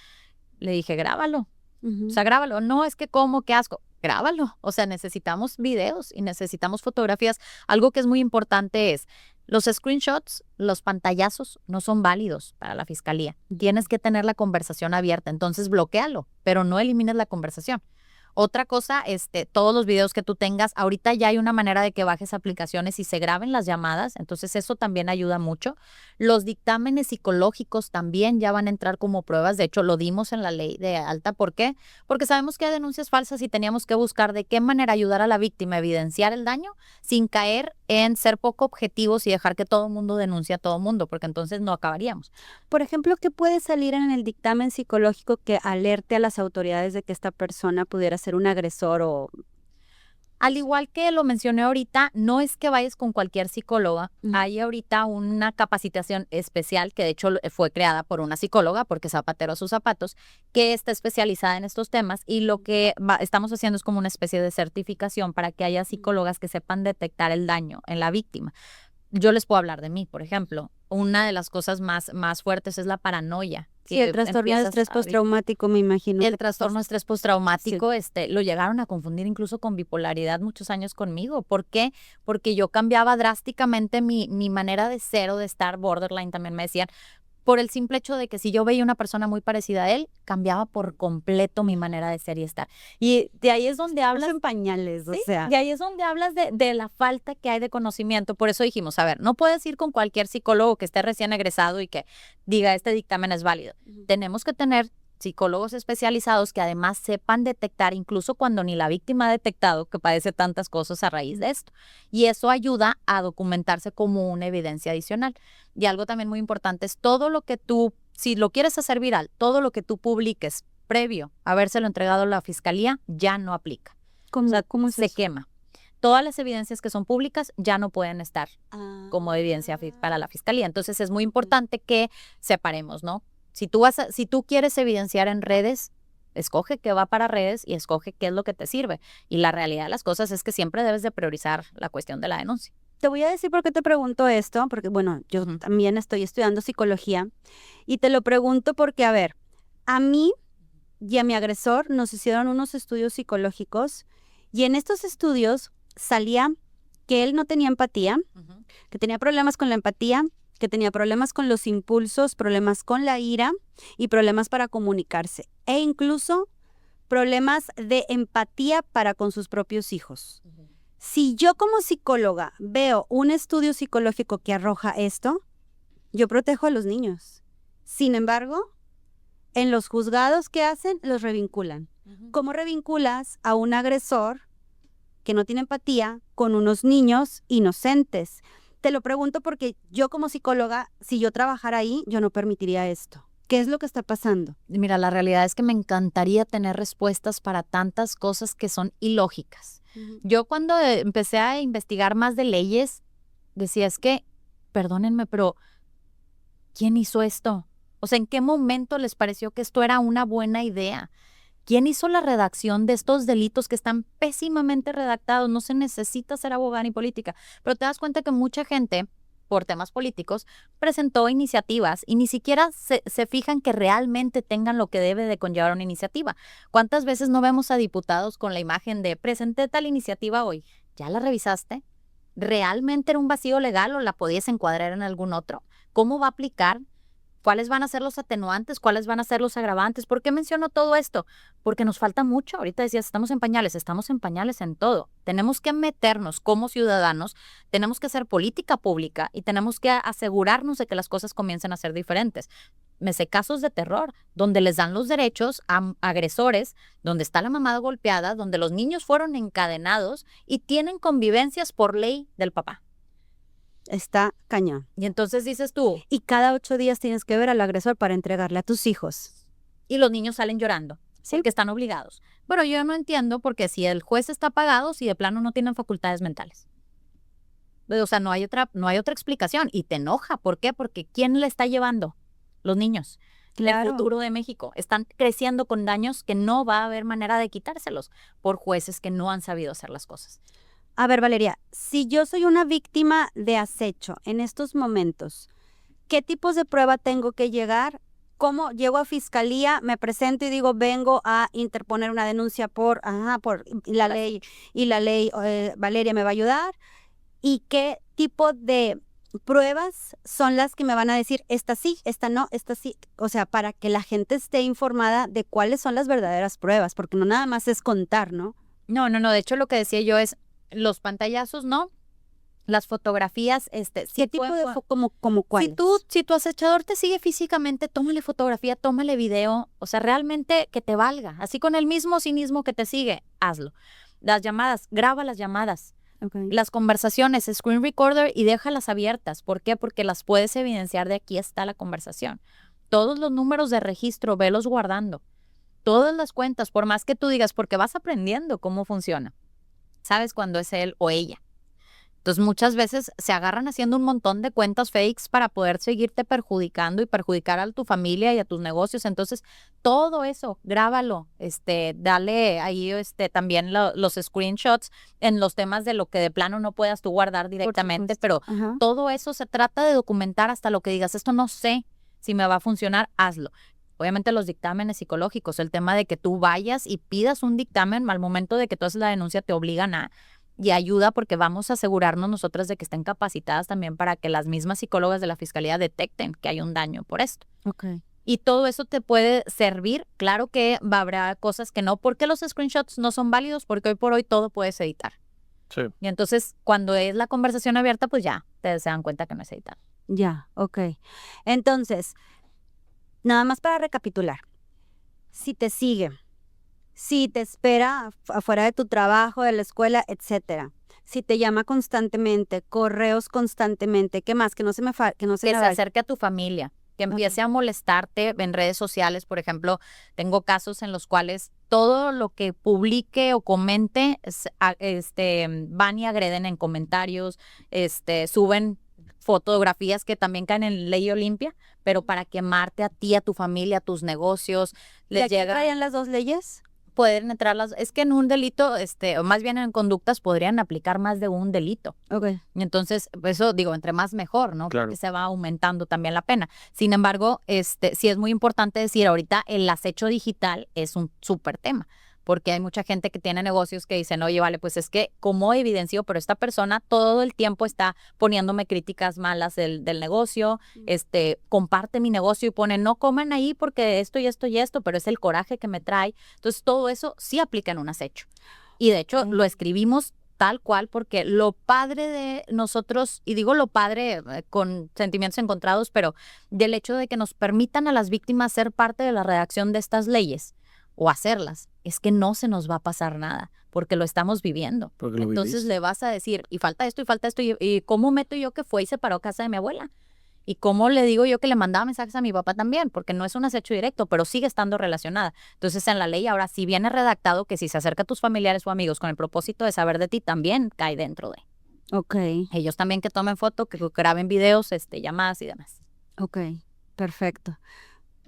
le dije, grábalo. O sea, grábalo. No, es que cómo, qué asco. Grábalo. O sea, necesitamos videos y necesitamos fotografías. Algo que es muy importante es, los screenshots, los pantallazos no son válidos para la fiscalía. Tienes que tener la conversación abierta, entonces bloquéalo, pero no elimines la conversación. Otra cosa, todos los videos que tú tengas, ahorita ya hay una manera de que bajes aplicaciones y se graben las llamadas, entonces eso también ayuda mucho. Los dictámenes psicológicos también ya van a entrar como pruebas, de hecho lo dimos en la ley de alta. ¿Por qué? Porque sabemos que hay denuncias falsas y teníamos que buscar de qué manera ayudar a la víctima a evidenciar el daño sin caer en ser poco objetivos y dejar que todo el mundo denuncie a todo el mundo, porque entonces no acabaríamos. Por ejemplo, ¿qué puede salir en el dictamen psicológico que alerte a las autoridades de que esta persona pudiera ser un agresor o...? Al igual que lo mencioné ahorita, no es que vayas con cualquier psicóloga. Hay ahorita una capacitación especial que de hecho fue creada por una psicóloga, porque zapatero a sus zapatos, que está especializada en estos temas y lo que estamos haciendo es como una especie de certificación para que haya psicólogas que sepan detectar el daño en la víctima. Yo les puedo hablar de mí, por ejemplo. Una de las cosas más fuertes es la paranoia. Sí, el trastorno de estrés postraumático, me imagino. El trastorno de estrés postraumático, sí. Lo llegaron a confundir incluso con bipolaridad muchos años conmigo. ¿Por qué? Porque yo cambiaba drásticamente mi manera de ser o de estar, borderline también me decían, por el simple hecho de que si yo veía una persona muy parecida a él, cambiaba por completo mi manera de ser y estar. Y de ahí es donde hablas... en pañales, o sea. De ahí es donde hablas de la falta que hay de conocimiento. Por eso dijimos, a ver, no puedes ir con cualquier psicólogo que esté recién egresado y que diga, este dictamen es válido. Tenemos que tener psicólogos especializados que además sepan detectar, incluso cuando ni la víctima ha detectado que padece tantas cosas a raíz de esto. Y eso ayuda a documentarse como una evidencia adicional. Y algo también muy importante es todo lo que tú, si lo quieres hacer viral, todo lo que tú publiques previo a habérselo entregado a la fiscalía, ya no aplica. ¿Cómo, o sea, cómo es se eso? quema. Todas las evidencias que son públicas ya no pueden estar como evidencia para la fiscalía. Entonces es muy importante que separemos, ¿no? Si tú quieres evidenciar en redes, escoge qué va para redes y escoge qué es lo que te sirve. Y la realidad de las cosas es que siempre debes de priorizar la cuestión de la denuncia. Te voy a decir por qué te pregunto esto, porque bueno, yo también estoy estudiando psicología y te lo pregunto porque, a ver, a mí y a mi agresor nos hicieron unos estudios psicológicos y en estos estudios salía que él no tenía empatía, que tenía problemas con la empatía, que tenía problemas con los impulsos, problemas con la ira y problemas para comunicarse e incluso problemas de empatía para con sus propios hijos. Si yo como psicóloga veo un estudio psicológico que arroja esto, yo protejo a los niños. Sin embargo, en los juzgados que hacen, los revinculan. ¿Cómo revinculas a un agresor que no tiene empatía con unos niños inocentes? Te lo pregunto porque yo como psicóloga, si yo trabajara ahí, yo no permitiría esto. ¿Qué es lo que está pasando? Mira, la realidad es que me encantaría tener respuestas para tantas cosas que son ilógicas. Yo cuando empecé a investigar más de leyes, decía, es que, perdónenme, pero ¿quién hizo esto? O sea, ¿en qué momento les pareció que esto era una buena idea? ¿Quién hizo la redacción de estos delitos que están pésimamente redactados? No se necesita ser abogada ni política, pero te das cuenta que mucha gente, por temas políticos, presentó iniciativas y ni siquiera se fijan que realmente tengan lo que debe de conllevar una iniciativa. ¿Cuántas veces no vemos a diputados con la imagen de presenté tal iniciativa hoy? ¿Ya la revisaste? ¿Realmente era un vacío legal o la podías encuadrar en algún otro? ¿Cómo va a aplicar? ¿Cuáles van a ser los atenuantes? ¿Cuáles van a ser los agravantes? ¿Por qué menciono todo esto? Porque nos falta mucho. Ahorita decías, estamos en pañales en todo. Tenemos que meternos como ciudadanos, tenemos que hacer política pública y tenemos que asegurarnos de que las cosas comiencen a ser diferentes. Me sé casos de terror, donde les dan los derechos a agresores, donde está la mamá golpeada, donde los niños fueron encadenados y tienen convivencias por ley del papá. Está cañón. Y entonces dices tú, Y cada 8 días tienes que ver al agresor para entregarle a tus hijos. y los niños salen llorando, Sí. porque están obligados. Pero yo no entiendo porque si el juez está pagado, si de plano no tienen facultades mentales. O sea, no hay otra explicación. Y te enoja. ¿Por qué? Porque ¿quién le está llevando? Los niños. Claro. El futuro de México. Están creciendo con daños que no va a haber manera de quitárselos por jueces que no han sabido hacer las cosas. A ver, Valeria, si yo soy una víctima de acecho en estos momentos, ¿qué tipos de prueba tengo que llegar? ¿Cómo llego a fiscalía, me presento y digo, vengo a interponer una denuncia por la ley, Valeria me va a ayudar? ¿Y qué tipo de pruebas son las que me van a decir, esta sí, esta no, esta sí? O sea, para que la gente esté informada de cuáles son las verdaderas pruebas, porque no nada más es contar, ¿no? No. De hecho, lo que decía yo es, los pantallazos, ¿no? Las fotografías, ¿Qué tipo de como cuáles? Si tu acechador te sigue físicamente, tómale fotografía, tómale video, o sea, realmente que te valga. Así con el mismo cinismo que te sigue, hazlo. Las llamadas, graba las llamadas. Okay. Las conversaciones, screen recorder y déjalas abiertas. ¿Por qué? Porque las puedes evidenciar de aquí está la conversación. Todos los números de registro, velos guardando. Todas las cuentas, por más que tú digas, porque vas aprendiendo cómo funciona. Sabes cuándo es él o ella. Entonces muchas veces se agarran haciendo un montón de cuentas fakes para poder seguirte perjudicando y perjudicar a tu familia y a tus negocios. Entonces todo eso, grábalo, dale ahí también los screenshots en los temas de lo que de plano no puedas tú guardar directamente, pero todo eso se trata de documentar hasta lo que digas, esto no sé si me va a funcionar, hazlo. Obviamente los dictámenes psicológicos, el tema de que tú vayas y pidas un dictamen al momento de que tú haces la denuncia te obligan a, y ayuda porque vamos a asegurarnos nosotras de que estén capacitadas también para que las mismas psicólogas de la fiscalía detecten que hay un daño por esto. Okay. Y todo eso te puede servir. Claro que habrá cosas que no, porque los screenshots no son válidos, porque hoy por hoy todo puedes editar. Sí. Y entonces cuando es la conversación abierta, pues ya se dan cuenta que no es editar. Ya, ok. Entonces, nada más para recapitular. Si te sigue, si te espera afuera de tu trabajo, de la escuela, etcétera. Si te llama constantemente, correos constantemente, ¿qué más? Que no se me Que se acerque a tu familia, que empiece a molestarte en redes sociales. Por ejemplo, tengo casos en los cuales todo lo que publique o comente van y agreden en comentarios, suben fotografías que también caen en ley Olimpia, pero para quemarte a ti, a tu familia, a tus negocios, ¿Y les aquí llega... traían las dos leyes? Pueden entrar es que en un delito, o más bien en conductas podrían aplicar más de un delito. Ok. Y entonces, eso digo, entre más mejor, ¿no? Claro. Porque se va aumentando también la pena. Sin embargo, sí es muy importante decir, ahorita el acecho digital es un súper tema, porque hay mucha gente que tiene negocios que dicen, oye, vale, pues es que como evidencio, pero esta persona todo el tiempo está poniéndome críticas malas del negocio, comparte mi negocio y pone, no coman ahí porque esto y esto y esto, pero es el coraje que me trae. Entonces, todo eso sí aplica en un acecho. Y de hecho, lo escribimos tal cual, porque lo padre de nosotros, y digo lo padre con sentimientos encontrados, pero del hecho de que nos permitan a las víctimas ser parte de la redacción de estas leyes o hacerlas, es que no se nos va a pasar nada, porque lo estamos viviendo. Porque lo Entonces vivís. le vas a decir, y falta esto, y ¿cómo meto yo que fue y se paró a casa de mi abuela? ¿Y cómo le digo yo que le mandaba mensajes a mi papá también? Porque no es un acecho directo, pero sigue estando relacionada. Entonces, en la ley ahora sí viene redactado que si se acerca a tus familiares o amigos con el propósito de saber de ti, también cae dentro de. Ok, Ellos también que tomen foto, que graben videos, llamadas y demás. ok, perfecto.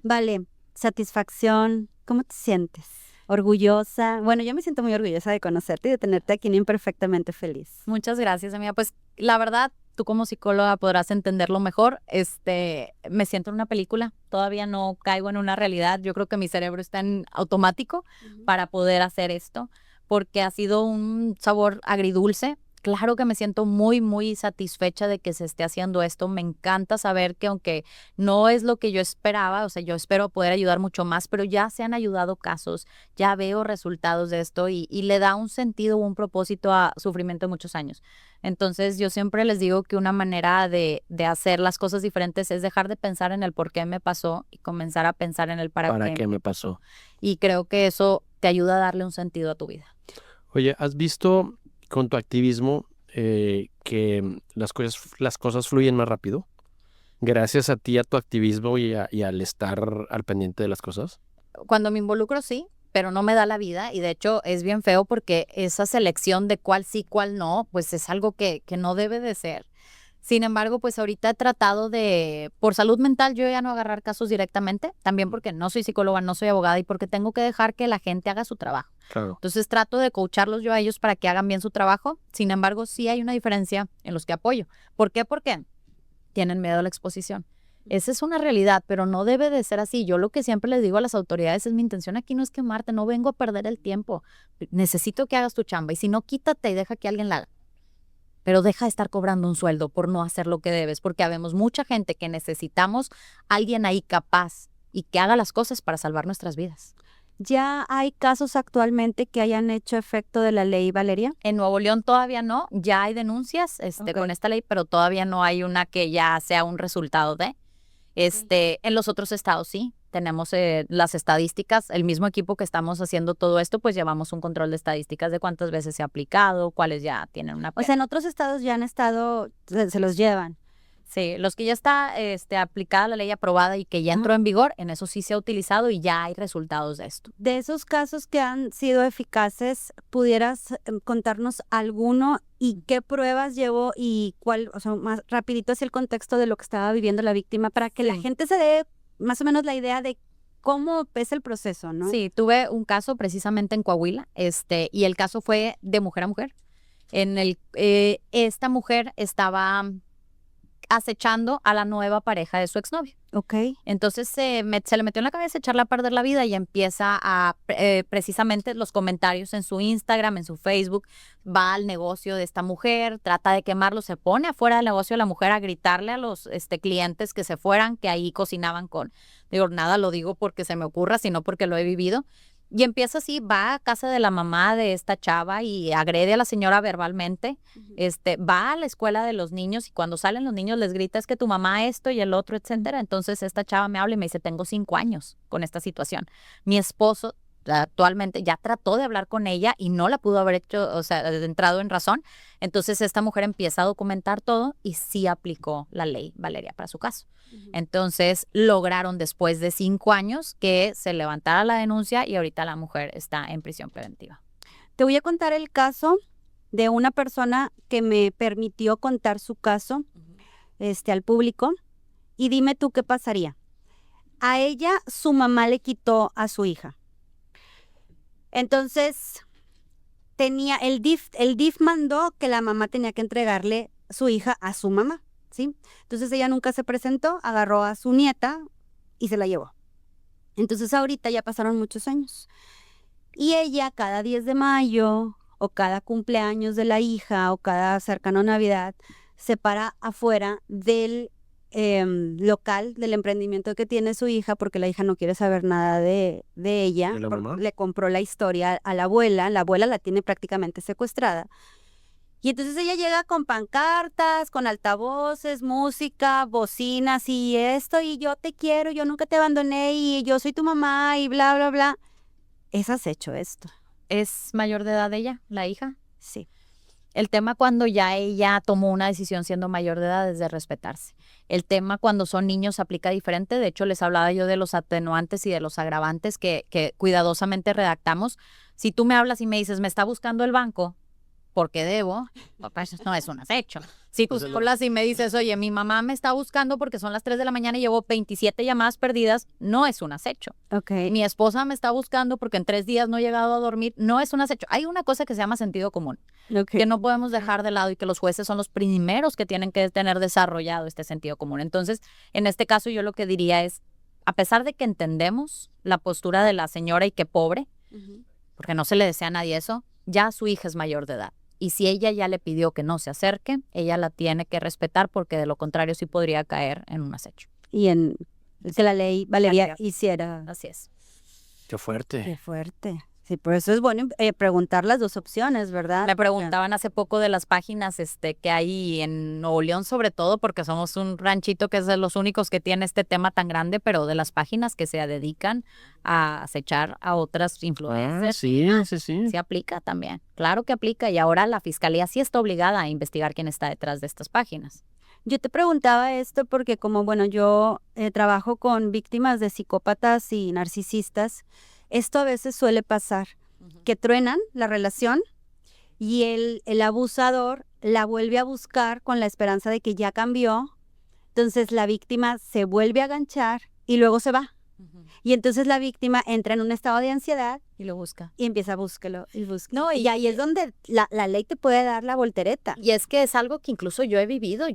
Vale, satisfacción, ¿cómo te sientes? ¿Orgullosa? Bueno, yo me siento muy orgullosa de conocerte y de tenerte aquí en Imperfectamente Feliz. Muchas gracias, amiga. Pues la verdad, tú como psicóloga podrás entenderlo mejor. Me siento en una película, todavía no caigo en una realidad. Yo creo que mi cerebro está en automático para poder hacer esto, porque ha sido un sabor agridulce. Claro que me siento muy, muy satisfecha de que se esté haciendo esto. Me encanta saber que aunque no es lo que yo esperaba, o sea, yo espero poder ayudar mucho más, pero ya se han ayudado casos, ya veo resultados de esto y le da un sentido, un propósito a sufrimiento de muchos años. Entonces, yo siempre les digo que una manera de hacer las cosas diferentes es dejar de pensar en el por qué me pasó y comenzar a pensar en el ¿Para qué me pasó? Y creo que eso te ayuda a darle un sentido a tu vida. Oye, ¿has visto con tu activismo que las cosas fluyen más rápido? Gracias a ti, a tu activismo y al estar al pendiente de las cosas. Cuando me involucro, sí, pero no me da la vida y de hecho es bien feo porque esa selección de cuál sí, cuál no, pues es algo que no debe de ser. Sin embargo, pues ahorita he tratado por salud mental, yo ya no agarrar casos directamente, también porque no soy psicóloga, no soy abogada y porque tengo que dejar que la gente haga su trabajo. Claro. Entonces trato de coacharlos yo a ellos para que hagan bien su trabajo. Sin embargo, sí hay una diferencia en los que apoyo. ¿Por qué? Porque tienen miedo a la exposición. Esa es una realidad, pero no debe de ser así. Yo lo que siempre les digo a las autoridades es mi intención aquí no es quemarte, no vengo a perder el tiempo. Necesito que hagas tu chamba y si no, quítate y deja que alguien la haga. Pero deja de estar cobrando un sueldo por no hacer lo que debes, porque habemos mucha gente que necesitamos a alguien ahí capaz y que haga las cosas para salvar nuestras vidas. ¿Ya hay casos actualmente que hayan hecho efecto de la ley, Valeria? En Nuevo León todavía no, ya hay denuncias con esta ley, pero todavía no hay una que ya sea un resultado de. En los otros estados sí, tenemos las estadísticas, el mismo equipo que estamos haciendo todo esto, pues llevamos un control de estadísticas de cuántas veces se ha aplicado, cuáles ya tienen una pena. O sea, en otros estados ya han estado, se los llevan. Sí, los que ya está aplicada la ley aprobada y que ya entró en vigor, en eso sí se ha utilizado y ya hay resultados de esto. De esos casos que han sido eficaces, ¿pudieras contarnos alguno y qué pruebas llevó y cuál, o sea, más rapidito es el contexto de lo que estaba viviendo la víctima para que la gente se dé más o menos la idea de cómo es el proceso, ¿no? Sí, tuve un caso precisamente en Coahuila, y el caso fue de mujer a mujer. Esta mujer estaba acechando a la nueva pareja de su exnovio. Ok. Entonces se le metió en la cabeza echarle a perder la vida y empieza a precisamente los comentarios en su Instagram, en su Facebook, va al negocio de esta mujer, trata de quemarlo, se pone afuera del negocio de la mujer a gritarle a los clientes que se fueran, que ahí cocinaban digo, nada lo digo porque se me ocurra, sino porque lo he vivido. Y empieza así, va a casa de la mamá de esta chava y agrede a la señora verbalmente, va a la escuela de los niños y cuando salen los niños les grita es que tu mamá esto y el otro, etcétera. Entonces esta chava me habla y me dice, tengo 5 años con esta situación. Mi esposo actualmente ya trató de hablar con ella y no la pudo haber hecho, o sea, entrado en razón. Entonces esta mujer empieza a documentar todo y sí aplicó la ley, Valeria, para su caso. Entonces lograron después de 5 años que se levantara la denuncia y ahorita la mujer está en prisión preventiva. Te voy a contar el caso de una persona que me permitió contar su caso. al público y dime tú qué pasaría. A ella su mamá le quitó a su hija. Entonces el DIF mandó que la mamá tenía que entregarle su hija a su mamá, ¿sí? Entonces ella nunca se presentó, agarró a su nieta y se la llevó. Entonces ahorita ya pasaron muchos años. Y ella cada 10 de mayo o cada cumpleaños de la hija o cada cercano Navidad se para afuera del local, del emprendimiento que tiene su hija, porque la hija no quiere saber nada de ella. ¿De la mamá? Le compró la historia a la abuela la tiene prácticamente secuestrada. Y entonces ella llega con pancartas, con altavoces, música, bocinas y esto, y yo te quiero, yo nunca te abandoné, y yo soy tu mamá, y bla, bla, bla. Has hecho esto. ¿Es mayor de edad ella, la hija? Sí. El tema cuando ya ella tomó una decisión siendo mayor de edad es de respetarse. El tema cuando son niños aplica diferente. De hecho, les hablaba yo de los atenuantes y de los agravantes que cuidadosamente redactamos. Si tú me hablas y me dices, me está buscando el banco, porque debo, pues no es un acecho. Si tú hablas y me dices, oye, mi mamá me está buscando porque son las 3 de la mañana y llevo 27 llamadas perdidas, no es un acecho. Okay. Mi esposa me está buscando porque en 3 días no he llegado a dormir, no es un acecho. Hay una cosa que se llama sentido común, que no podemos dejar de lado y que los jueces son los primeros que tienen que tener desarrollado este sentido común. Entonces, en este caso yo lo que diría es, a pesar de que entendemos la postura de la señora y que pobre, porque no se le desea a nadie eso, ya su hija es mayor de edad. Y si ella ya le pidió que no se acerque, ella la tiene que respetar porque de lo contrario sí podría caer en un acecho. Y en que la ley Valeria hiciera. Así es. Qué fuerte. Qué fuerte. Sí, por eso es bueno preguntar las dos opciones, ¿verdad? Me preguntaban hace poco de las páginas que hay en Nuevo León, sobre todo porque somos un ranchito que es de los únicos que tiene este tema tan grande, pero de las páginas que se dedican a acechar a otras influencers. Sí. Sí aplica también. Claro que aplica y ahora la fiscalía sí está obligada a investigar quién está detrás de estas páginas. Yo te preguntaba esto porque como, bueno, yo trabajo con víctimas de psicópatas y narcisistas. Esto a veces suele pasar, que truenan la relación y el abusador la vuelve a buscar con la esperanza de que ya cambió. Entonces la víctima se vuelve a ganchar y luego se va. Y entonces la víctima entra en un estado de ansiedad y lo busca. Y empieza a búsquelo y busca. No, y ahí es donde la ley te puede dar la voltereta. Y es que es algo que incluso yo he vivido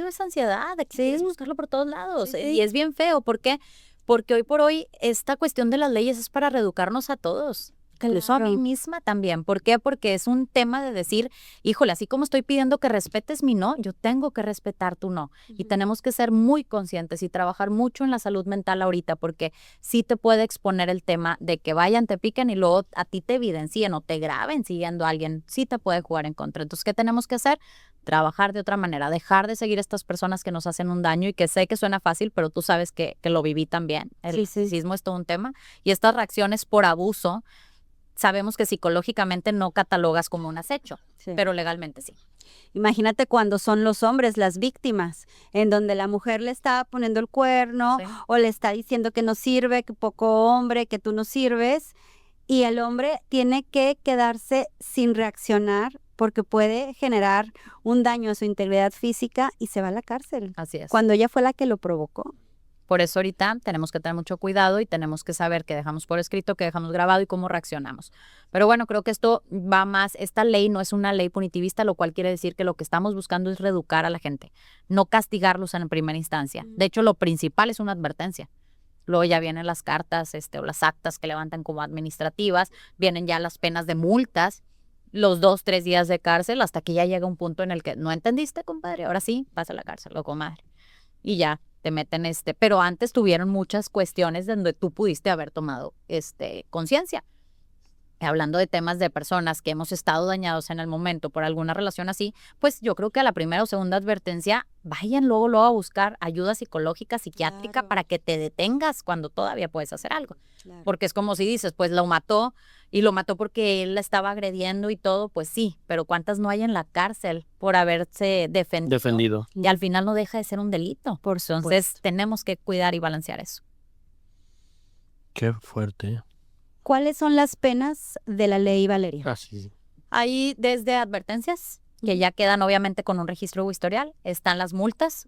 esa ansiedad de que quieres buscarlo por todos lados. Sí. Y es bien feo. ¿Por qué? Porque hoy por hoy esta cuestión de las leyes es para reeducarnos a todos. Incluso a mí misma también. ¿Por qué? Porque es un tema de decir, híjole, así como estoy pidiendo que respetes mi no, yo tengo que respetar tu no. Y tenemos que ser muy conscientes y trabajar mucho en la salud mental ahorita, porque sí te puede exponer el tema de que vayan, te piquen y luego a ti te evidencien o te graben siguiendo a alguien. Sí te puede jugar en contra. Entonces, ¿qué tenemos que hacer? Trabajar de otra manera, dejar de seguir a estas personas que nos hacen un daño y que sé que suena fácil, pero tú sabes que lo viví también. El narcisismo es todo un tema. Y estas reacciones por abuso, sabemos que psicológicamente no catalogas como un acecho, pero legalmente sí. Imagínate cuando son los hombres las víctimas, en donde la mujer le está poniendo el cuerno o le está diciendo que no sirve, que poco hombre, que tú no sirves, y el hombre tiene que quedarse sin reaccionar porque puede generar un daño a su integridad física y se va a la cárcel. Así es. Cuando ella fue la que lo provocó. Por eso ahorita tenemos que tener mucho cuidado y tenemos que saber qué dejamos por escrito, qué dejamos grabado y cómo reaccionamos. Pero bueno, creo que esto va más, esta ley no es una ley punitivista, lo cual quiere decir que lo que estamos buscando es reeducar a la gente, no castigarlos en primera instancia. De hecho, lo principal es una advertencia. Luego ya vienen las cartas o las actas que levantan como administrativas, vienen ya las penas de multas, los 2-3 días de cárcel, hasta que ya llega un punto en el que no entendiste, compadre, ahora sí, vas a la cárcel, o comadre. Y ya te meten pero antes tuvieron muchas cuestiones donde tú pudiste haber tomado conciencia. Hablando de temas de personas que hemos estado dañados en el momento por alguna relación así, pues yo creo que a la primera o segunda advertencia vayan luego a buscar ayuda psicológica, psiquiátrica para que te detengas cuando todavía puedes hacer algo. Claro. Porque es como si dices, pues lo mató y lo mató porque él la estaba agrediendo y todo, pues sí, pero ¿cuántas no hay en la cárcel por haberse defendido? Y al final no deja de ser un delito. Por supuesto. Entonces tenemos que cuidar y balancear eso. Qué fuerte. ¿Cuáles son las penas de la ley Valeria? Sí. Hay desde advertencias que ya quedan obviamente con un registro o historial. Están las multas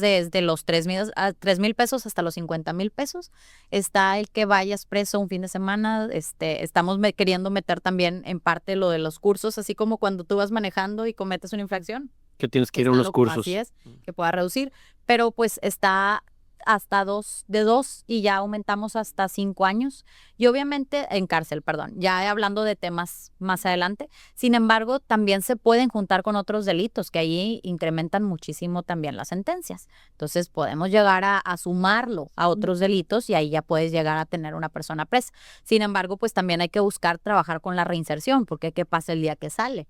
desde los 3,000 pesos hasta los 50,000 pesos. Está el que vayas preso un fin de semana. Estamos queriendo meter también en parte lo de los cursos, así como cuando tú vas manejando y cometes una infracción. Que tienes que ir a unos cursos. Así es, que pueda reducir, pero pues está hasta de 2 y ya aumentamos hasta 5 años y obviamente en cárcel, perdón, ya hablando de temas más adelante. Sin embargo, también se pueden juntar con otros delitos que ahí incrementan muchísimo también las sentencias. Entonces podemos llegar a sumarlo a otros delitos y ahí ya puedes llegar a tener una persona presa. Sin embargo, pues también hay que buscar trabajar con la reinserción, porque ¿qué pasa el día que sale?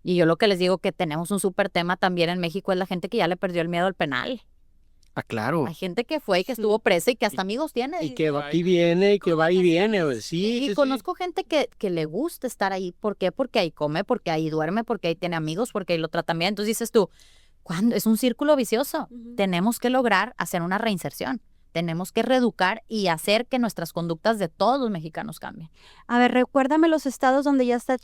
Y yo lo que les digo que tenemos un súper tema también en México es la gente que ya le perdió el miedo al penal. Ah, claro. Hay gente que fue y que estuvo presa y que hasta amigos tiene. Y que va y viene, y que va y viene. Sí, Y conozco gente que le gusta estar ahí. ¿Por qué? Porque ahí come, porque ahí duerme, porque ahí tiene amigos, porque ahí lo tratan bien. Entonces dices tú, ¿cuándo? Es un círculo vicioso. Tenemos que lograr hacer una reinserción. Tenemos que reeducar y hacer que nuestras conductas de todos los mexicanos cambien. A ver, recuérdame los estados donde ya está.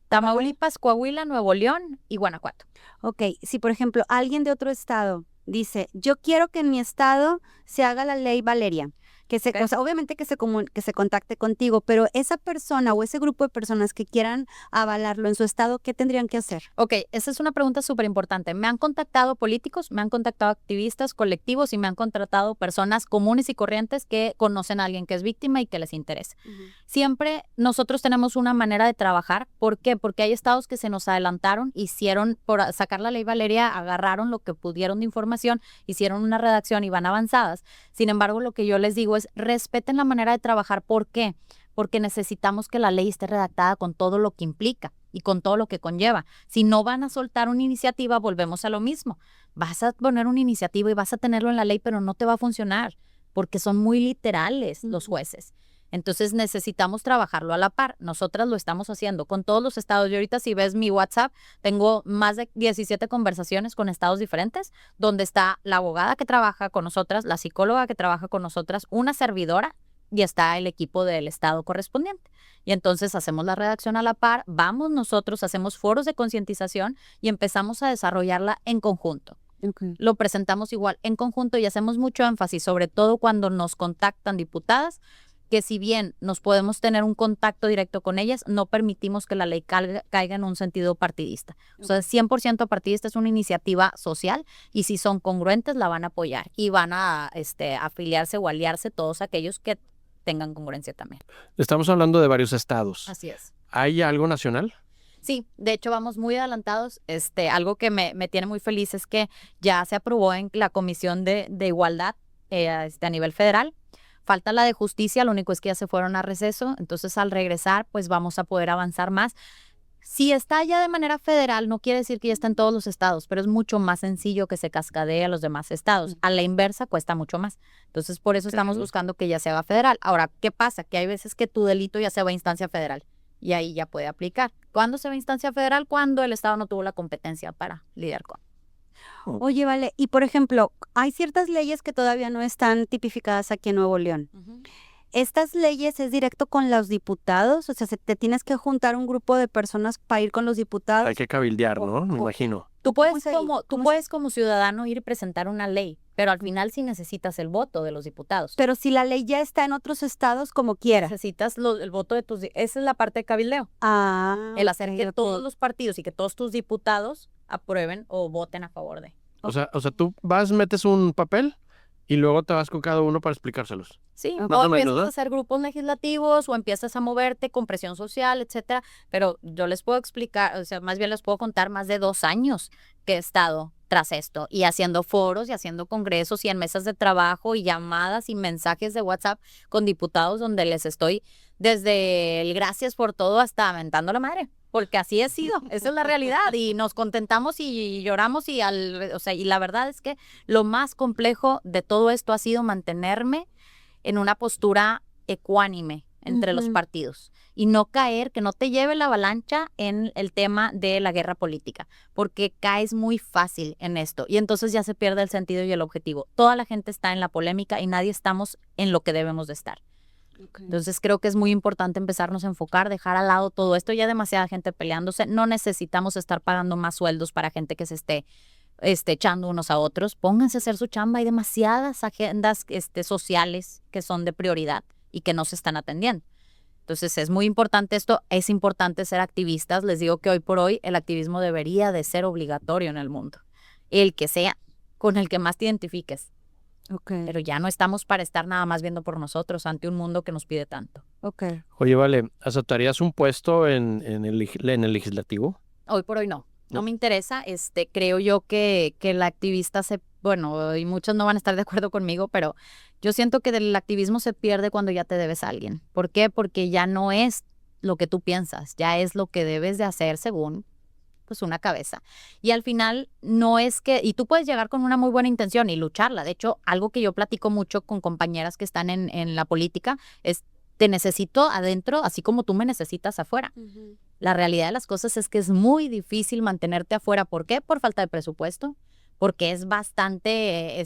Tamaulipas, Coahuila, Nuevo León y Guanajuato. Ok, si por ejemplo alguien de otro estado dice, yo quiero que en mi estado se haga la ley Valeria, o sea, obviamente que se contacte contigo, pero esa persona o ese grupo de personas que quieran avalarlo en su estado, ¿qué tendrían que hacer? Ok, esa es una pregunta súper importante. Me han contactado políticos, me han contactado activistas, colectivos y me han contratado personas comunes y corrientes que conocen a alguien que es víctima y que les interesa. Siempre nosotros tenemos una manera de trabajar. ¿Por qué? Porque hay estados que se nos adelantaron, hicieron, por sacar la ley Valeria, agarraron lo que pudieron de información, hicieron una redacción y van avanzadas. Sin embargo, lo que yo les digo es respeten la manera de trabajar. ¿Por qué? Porque necesitamos que la ley esté redactada con todo lo que implica y con todo lo que conlleva. Si no van a soltar una iniciativa, volvemos a lo mismo. Vas a poner una iniciativa y vas a tenerlo en la ley, pero no te va a funcionar porque son muy literales los jueces. Entonces necesitamos trabajarlo a la par. Nosotras lo estamos haciendo con todos los estados. Y ahorita si ves mi WhatsApp, tengo más de 17 conversaciones con estados diferentes, donde está la abogada que trabaja con nosotras, la psicóloga que trabaja con nosotras, una servidora y está el equipo del estado correspondiente. Y entonces hacemos la redacción a la par, vamos nosotros, hacemos foros de concientización y empezamos a desarrollarla en conjunto. Okay. Lo presentamos igual en conjunto y hacemos mucho énfasis, sobre todo cuando nos contactan diputadas, que si bien nos podemos tener un contacto directo con ellas, no permitimos que la ley caiga en un sentido partidista. O sea, 100% partidista, es una iniciativa social y si son congruentes la van a apoyar y van a afiliarse o aliarse todos aquellos que tengan congruencia también. Estamos hablando de varios estados. Así es. ¿Hay algo nacional? Sí, de hecho vamos muy adelantados. Algo que me tiene muy feliz es que ya se aprobó en la Comisión de Igualdad a nivel federal. Falta la de justicia, lo único es que ya se fueron a receso, entonces al regresar pues vamos a poder avanzar más. Si está ya de manera federal, no quiere decir que ya está en todos los estados, pero es mucho más sencillo que se cascadee a los demás estados. A la inversa cuesta mucho más. Entonces por eso estamos buscando que ya se haga federal. Ahora, ¿qué pasa? Que hay veces que tu delito ya se va a instancia federal y ahí ya puede aplicar. ¿Cuándo se va a instancia federal? Cuando el estado no tuvo la competencia para lidiar con. Oye, vale, y por ejemplo, hay ciertas leyes que todavía no están tipificadas aquí en Nuevo León. ¿Estas leyes es directo con los diputados? O sea, te tienes que juntar un grupo de personas para ir con los diputados. Hay que cabildear, ¿no? Me imagino. Tú puedes como ciudadano ir y presentar una ley, pero al final sí necesitas el voto de los diputados. Pero si la ley ya está en otros estados, como quiera. Necesitas el voto de esa es la parte de cabildeo. El hacer que todos los partidos y que todos tus diputados aprueben o voten a favor de. O sea, tú metes un papel y luego te vas con cada uno para explicárselos. Sí, Más o o menos, empiezas ¿no? a hacer grupos legislativos o empiezas a moverte con presión social, etcétera. Pero yo les puedo explicar, o sea, más bien les puedo contar más de 2 años que he estado tras esto y haciendo foros y haciendo congresos y en mesas de trabajo y llamadas y mensajes de WhatsApp con diputados donde les estoy desde el gracias por todo hasta aventando la madre. Porque así he sido, esa es la realidad y nos contentamos y lloramos y la verdad es que lo más complejo de todo esto ha sido mantenerme en una postura ecuánime entre los partidos y no caer, que no te lleve la avalancha en el tema de la guerra política, porque caes muy fácil en esto y entonces ya se pierde el sentido y el objetivo. Toda la gente está en la polémica y nadie estamos en lo que debemos de estar. Entonces creo que es muy importante empezarnos a enfocar, dejar al lado todo esto. Ya demasiada gente peleándose. No necesitamos estar pagando más sueldos para gente que se esté echando unos a otros. Pónganse a hacer su chamba. Hay demasiadas agendas sociales que son de prioridad y que no se están atendiendo. Entonces es muy importante esto. Es importante ser activistas. Les digo que hoy por hoy el activismo debería de ser obligatorio en el mundo. El que sea, con el que más te identifiques. Pero ya no estamos para estar nada más viendo por nosotros ante un mundo que nos pide tanto. Oye, vale, ¿aceptarías un puesto en el legislativo? Hoy por hoy no. No me interesa. Creo yo que el activista bueno, y muchos no van a estar de acuerdo conmigo, pero yo siento que el activismo se pierde cuando ya te debes a alguien. ¿Por qué? Porque ya no es lo que tú piensas, ya es lo que debes de hacer según pues una cabeza. Y al final no es que, y tú puedes llegar con una muy buena intención y lucharla. De hecho, algo que yo platico mucho con compañeras que están en la política es, te necesito adentro, así como tú me necesitas afuera. La realidad de las cosas es que es muy difícil mantenerte afuera. ¿Por qué? Por falta de presupuesto. Porque es bastante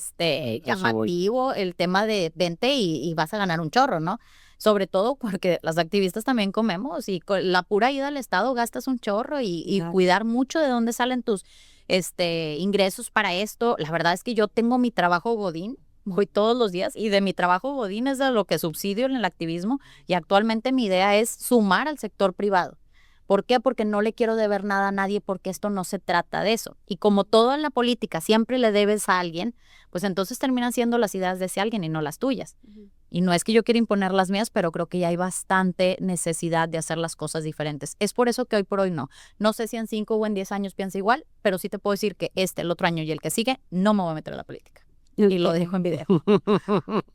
llamativo el tema de vente y vas a ganar un chorro, ¿no? Sobre todo porque las activistas también comemos y con la pura ida al Estado gastas un chorro y cuidar mucho de dónde salen tus ingresos para esto. La verdad es que yo tengo mi trabajo godín, voy todos los días y de mi trabajo godín es de lo que subsidio en el activismo y actualmente mi idea es sumar al sector privado. ¿Por qué? Porque no le quiero deber nada a nadie porque esto no se trata de eso. Y como todo en la política siempre le debes a alguien, pues entonces terminan siendo las ideas de ese alguien y no las tuyas. Y no es que yo quiera imponer las mías, pero creo que ya hay bastante necesidad de hacer las cosas diferentes. Es por eso que hoy por hoy no. No sé si en 5 o en 10 años piensa igual, pero sí te puedo decir que el otro año y el que sigue, no me voy a meter a la política. Y lo dejo en video.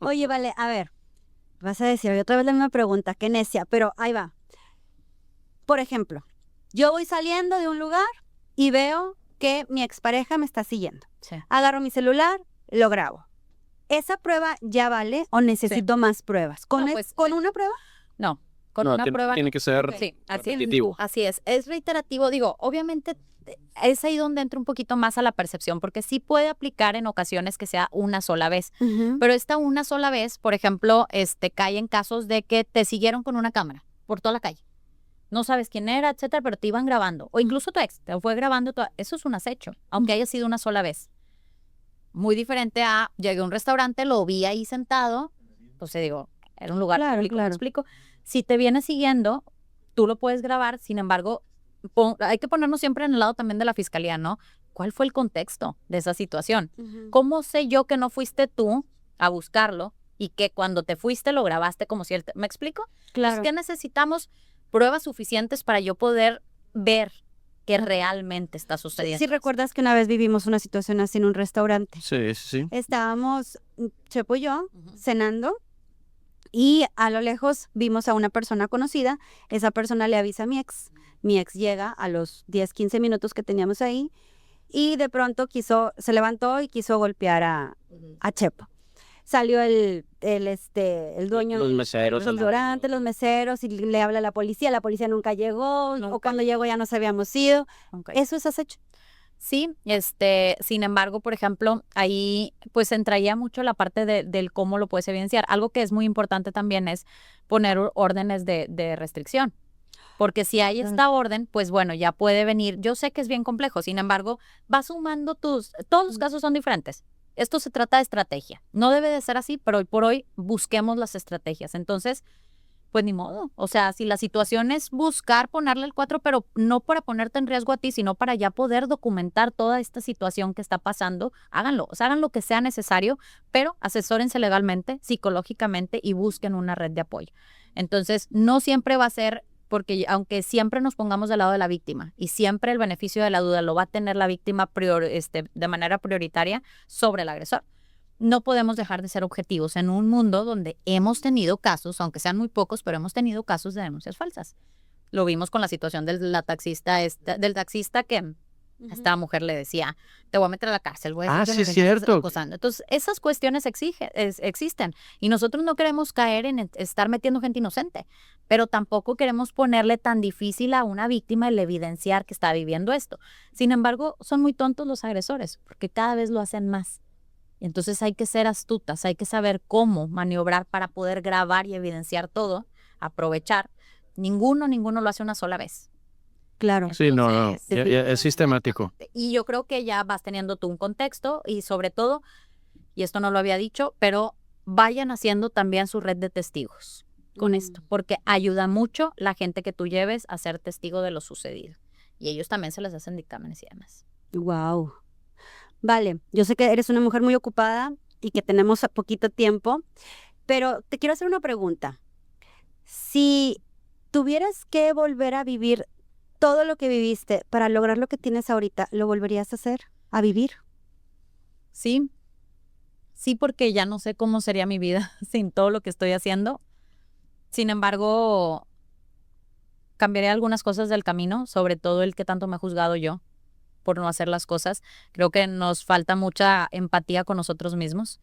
Oye, vale, a ver, vas a decir otra vez la misma pregunta, qué necia, pero ahí va. Por ejemplo, yo voy saliendo de un lugar y veo que mi expareja me está siguiendo. Sí. Agarro mi celular, lo grabo. ¿Esa prueba ya vale o necesito más pruebas? ¿Con una prueba? No, con una prueba. Tiene que ser repetitivo. Así es. Es reiterativo. Digo, obviamente es ahí donde entra un poquito más a la percepción, porque sí puede aplicar en ocasiones que sea una sola vez. Pero esta una sola vez, por ejemplo, cae en casos de que te siguieron con una cámara por toda la calle. No sabes quién era, etcétera, pero te iban grabando. O incluso tu ex te fue grabando. Eso es un acecho, aunque haya sido una sola vez. Muy diferente a, llegué a un restaurante, lo vi ahí sentado. Entonces digo, era un lugar público, ¿me explico? Si te viene siguiendo, tú lo puedes grabar. Sin embargo, hay que ponernos siempre en el lado también de la fiscalía, ¿no? ¿Cuál fue el contexto de esa situación? ¿Cómo sé yo que no fuiste tú a buscarlo y que cuando te fuiste lo grabaste como si él ¿me explico? Claro. Es que necesitamos pruebas suficientes para yo poder ver que realmente está sucediendo. Sí, recuerdas que una vez vivimos una situación así en un restaurante. Sí. Estábamos, Chepo y yo, cenando y a lo lejos vimos a una persona conocida. Esa persona le avisa a mi ex. Mi ex llega a los 10, 15 minutos que teníamos ahí y de pronto se levantó y quiso golpear a Chepo. Salió el dueño los meseros, del restaurante, los meseros, y le habla a la policía nunca llegó, o cuando llegó ya nos habíamos ido. Eso es acecho. Sí, sin embargo, por ejemplo, ahí pues entraría mucho la parte del cómo lo puedes evidenciar. Algo que es muy importante también es poner órdenes de restricción. Porque si hay esta orden, pues bueno, ya puede venir. Yo sé que es bien complejo, sin embargo, vas sumando todos los casos son diferentes. Esto se trata de estrategia. No debe de ser así, pero hoy por hoy busquemos las estrategias. Entonces, pues ni modo. O sea, si la situación es buscar ponerle el 4, pero no para ponerte en riesgo a ti, sino para ya poder documentar toda esta situación que está pasando, háganlo. O sea, hagan lo que sea necesario, pero asesórense legalmente, psicológicamente y busquen una red de apoyo. Entonces, no siempre va a ser, porque aunque siempre nos pongamos del lado de la víctima y siempre el beneficio de la duda lo va a tener la víctima de manera prioritaria sobre el agresor, no podemos dejar de ser objetivos en un mundo donde hemos tenido casos, aunque sean muy pocos, pero hemos tenido casos de denuncias falsas. Lo vimos con la situación del taxista que esta mujer le decía, te voy a meter a la cárcel, voy a decir que sí, cierto. Acosando. Entonces, esas cuestiones existen y nosotros no queremos caer en estar metiendo gente inocente, pero tampoco queremos ponerle tan difícil a una víctima el evidenciar que está viviendo esto. Sin embargo, son muy tontos los agresores porque cada vez lo hacen más Entonces hay que ser astutas, hay que saber cómo maniobrar para poder grabar y evidenciar todo, aprovechar. Ninguno lo hace una sola vez. Claro. Sí, no, Entonces, ya es sistemático. y yo creo que ya vas teniendo tú un contexto y sobre todo, y esto no lo había dicho, pero vayan haciendo también su red de testigos con esto, porque ayuda mucho la gente que tú lleves a ser testigo de lo sucedido. Y ellos también se les hacen dictámenes y demás. Wow. Vale, yo sé que eres una mujer muy ocupada y que tenemos poquito tiempo, pero te quiero hacer una pregunta. Si tuvieras que volver a vivir todo lo que viviste para lograr lo que tienes ahorita, ¿lo volverías a hacer? ¿A vivir? Sí, sí, porque ya no sé cómo sería mi vida sin todo lo que estoy haciendo. Sin embargo, cambiaría algunas cosas del camino, sobre todo el que tanto me he juzgado yo por no hacer las cosas. Creo que nos falta mucha empatía con nosotros mismos,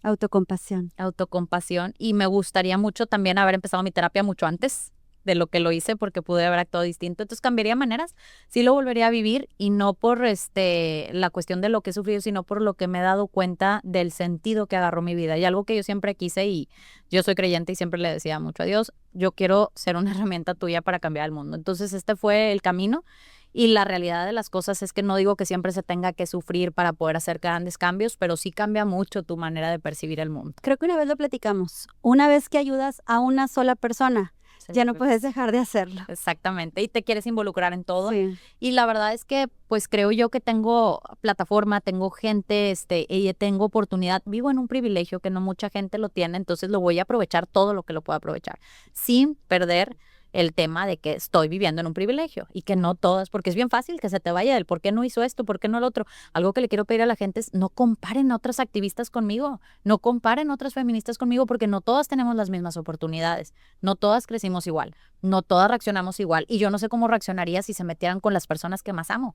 Autocompasión. autocompasión, y me gustaría mucho también haber empezado mi terapia mucho antes de lo que lo hice porque pude haber actuado distinto. Entonces cambiaría maneras, sí lo volvería a vivir y no por la cuestión de lo que he sufrido, sino por lo que me he dado cuenta del sentido que agarró mi vida. Y algo que yo siempre quise, y yo soy creyente y siempre le decía mucho a Dios, yo quiero ser una herramienta tuya para cambiar el mundo. Entonces este fue el camino. Y la realidad de las cosas es que no digo que siempre se tenga que sufrir para poder hacer grandes cambios, pero sí cambia mucho tu manera de percibir el mundo. Creo que una vez lo platicamos. Una vez que ayudas a una sola persona, ya no puedes dejar de hacerlo. Exactamente, y te quieres involucrar en todo. Sí. Y la verdad es que, pues creo yo que tengo plataforma, tengo gente, y tengo oportunidad. Vivo en un privilegio que no mucha gente lo tiene, entonces lo voy a aprovechar todo lo que lo pueda aprovechar, sin perder el tema de que estoy viviendo en un privilegio y que no todas, porque es bien fácil que se te vaya el por qué no hizo esto, por qué no lo otro. Algo que le quiero pedir a la gente es no comparen a otras activistas conmigo, no comparen a otras feministas conmigo, porque no todas tenemos las mismas oportunidades, no todas crecimos igual, no todas reaccionamos igual, y yo no sé cómo reaccionaría si se metieran con las personas que más amo.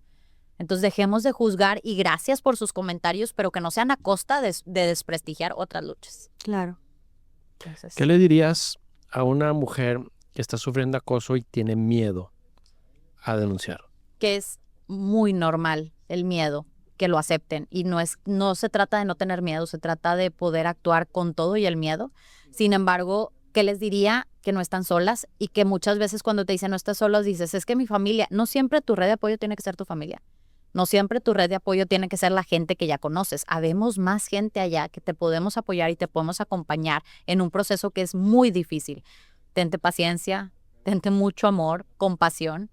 Entonces dejemos de juzgar y gracias por sus comentarios, pero que no sean a costa de desprestigiar otras luchas. Claro. Entonces, ¿Qué le dirías a una mujer que está sufriendo acoso y tiene miedo a denunciar? que es muy normal el miedo, que lo acepten, y no se trata de no tener miedo, se trata de poder actuar con todo y el miedo. Sin embargo, ¿qué les diría? Que no están solas, y que muchas veces cuando te dicen no estás solas, dices, es que mi familia, no siempre tu red de apoyo tiene que ser tu familia. No siempre tu red de apoyo tiene que ser la gente que ya conoces. Habemos más gente allá que te podemos apoyar y te podemos acompañar en un proceso que es muy difícil. Tente paciencia, tente mucho amor, compasión,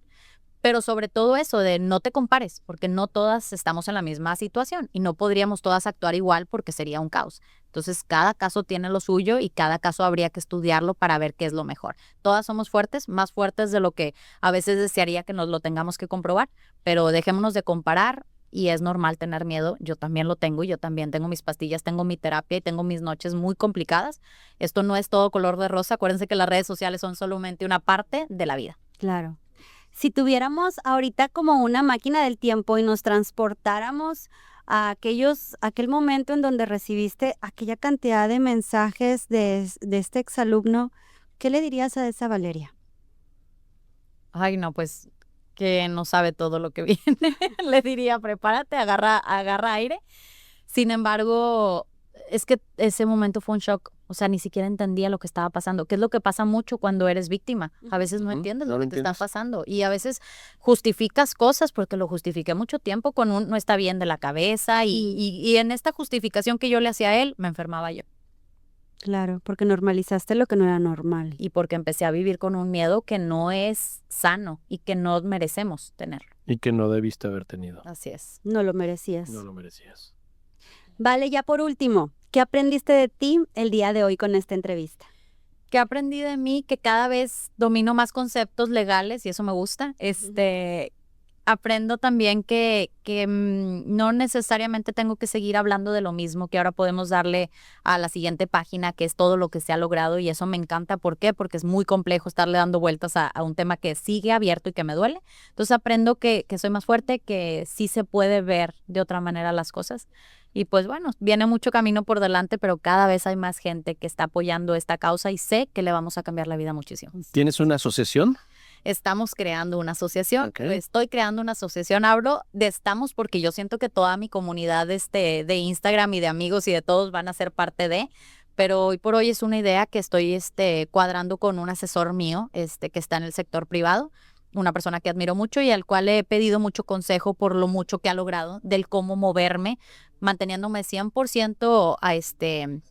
pero sobre todo eso de no te compares, porque no todas estamos en la misma situación y no podríamos todas actuar igual porque sería un caos. Entonces, cada caso tiene lo suyo y cada caso habría que estudiarlo para ver qué es lo mejor. Todas somos fuertes, más fuertes de lo que a veces desearía que nos lo tengamos que comprobar, pero dejémonos de comparar. Y es normal tener miedo, yo también lo tengo, yo también tengo mis pastillas, tengo mi terapia y tengo mis noches muy complicadas. Esto no es todo color de rosa, acuérdense que las redes sociales son solamente una parte de la vida. Claro. Si tuviéramos ahorita como una máquina del tiempo y nos transportáramos a aquel momento en donde recibiste aquella cantidad de mensajes de este exalumno, ¿qué le dirías a esa Valeria? Ay, no, pues que no sabe todo lo que viene. Le diría, prepárate, agarra aire. Sin embargo, es que ese momento fue un shock. O sea, ni siquiera entendía lo que estaba pasando. ¿Qué es lo que pasa mucho cuando eres víctima? A veces no entiendes no lo lo que te está entiendes. pasando. Y a veces justificas cosas, porque lo justifiqué mucho tiempo con no está bien de la cabeza. Y en esta justificación que yo le hacía a él, me enfermaba yo. Claro, porque normalizaste lo que no era normal. Y porque empecé a vivir con un miedo que no es sano y que no merecemos tener. Y que no debiste haber tenido. Así es. No lo merecías. No lo merecías. Vale, ya por último, ¿qué aprendiste de ti el día de hoy con esta entrevista? Que aprendí de mí, que cada vez domino más conceptos legales y eso me gusta. Aprendo también que no necesariamente tengo que seguir hablando de lo mismo, que ahora podemos darle a la siguiente página, que es todo lo que se ha logrado, y eso me encanta. ¿Por qué? Porque es muy complejo estarle dando vueltas a un tema que sigue abierto y que me duele. Entonces aprendo que soy más fuerte, que sí se puede ver de otra manera las cosas. Y pues bueno, viene mucho camino por delante, pero cada vez hay más gente que está apoyando esta causa y sé que le vamos a cambiar la vida muchísimo. ¿Tienes una asociación? estamos creando una asociación. Ok. Estoy creando una asociación, hablo de estamos porque yo siento que toda mi comunidad de Instagram y de amigos y de todos van a ser parte de, pero hoy por hoy es una idea que estoy cuadrando con un asesor mío que está en el sector privado, una persona que admiro mucho y al cual le he pedido mucho consejo por lo mucho que ha logrado, del cómo moverme, manteniéndome 100%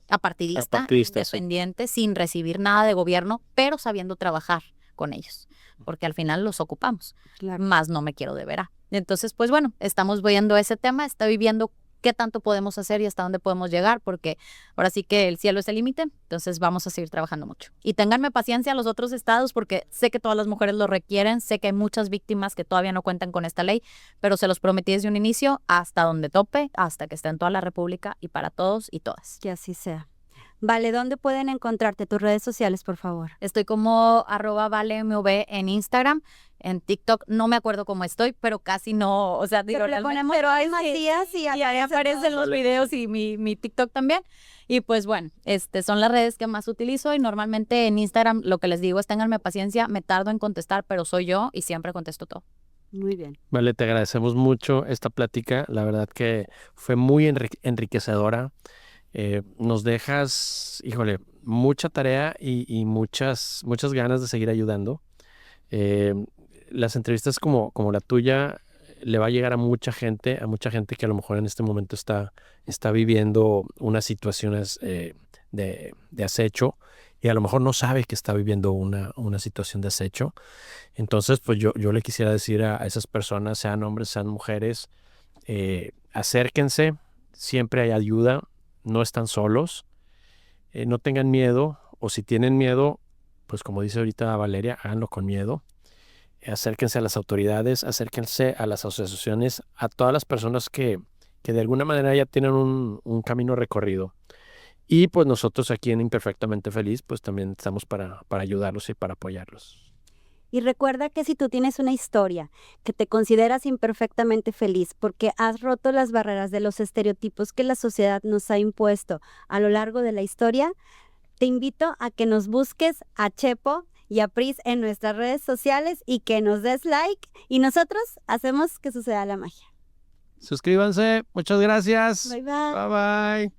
apartidista, Apartidista, sí. independiente, sin recibir nada de gobierno, pero sabiendo trabajar con ellos, porque al final los ocupamos, Claro. más no me quiero de veras. Entonces, pues bueno, estamos viendo ese tema, estoy viendo qué tanto podemos hacer y hasta dónde podemos llegar, porque ahora sí que el cielo es el límite, entonces vamos a seguir trabajando mucho. Y ténganme paciencia a los otros estados, porque sé que todas las mujeres lo requieren, sé que hay muchas víctimas que todavía no cuentan con esta ley, pero se los prometí desde un inicio, hasta donde tope, hasta que esté en toda la República y para todos y todas. Que así sea. Vale, ¿dónde pueden encontrarte? Tus redes sociales, por favor. Estoy como @valemv en Instagram, en TikTok no me acuerdo cómo estoy, pero casi no, o sea, digo, Le realmente, ponemos pero ahí Macías y ahí aparecen los videos y mi TikTok también. Y pues bueno, son las redes que más utilizo y normalmente en Instagram lo que les digo es ténganme paciencia, me tardo en contestar, pero soy yo y siempre contesto todo. Muy bien. Vale, te agradecemos mucho esta plática. La verdad que fue muy enriquecedora. Nos dejas, híjole, mucha tarea y muchas ganas de seguir ayudando. Las entrevistas como la tuya le va a llegar a mucha gente que a lo mejor en este momento está viviendo unas situaciones de acecho y a lo mejor no sabe que está viviendo una situación de acecho. Entonces, pues yo le quisiera decir a esas personas, sean hombres, sean mujeres, acérquense, siempre hay ayuda, no están solos, no tengan miedo, o si tienen miedo, pues como dice ahorita Valeria, háganlo con miedo. Acérquense a las autoridades, acérquense a las asociaciones, a todas las personas que de alguna manera ya tienen un camino recorrido. Y pues nosotros aquí en Imperfectamente Feliz, pues también estamos para ayudarlos y para apoyarlos. Y recuerda que si tú tienes una historia que te consideras imperfectamente feliz porque has roto las barreras de los estereotipos que la sociedad nos ha impuesto a lo largo de la historia, te invito a que nos busques a Chepo y a Pris en nuestras redes sociales y que nos des like y nosotros hacemos que suceda la magia. Suscríbanse, muchas gracias. Bye bye. Bye bye.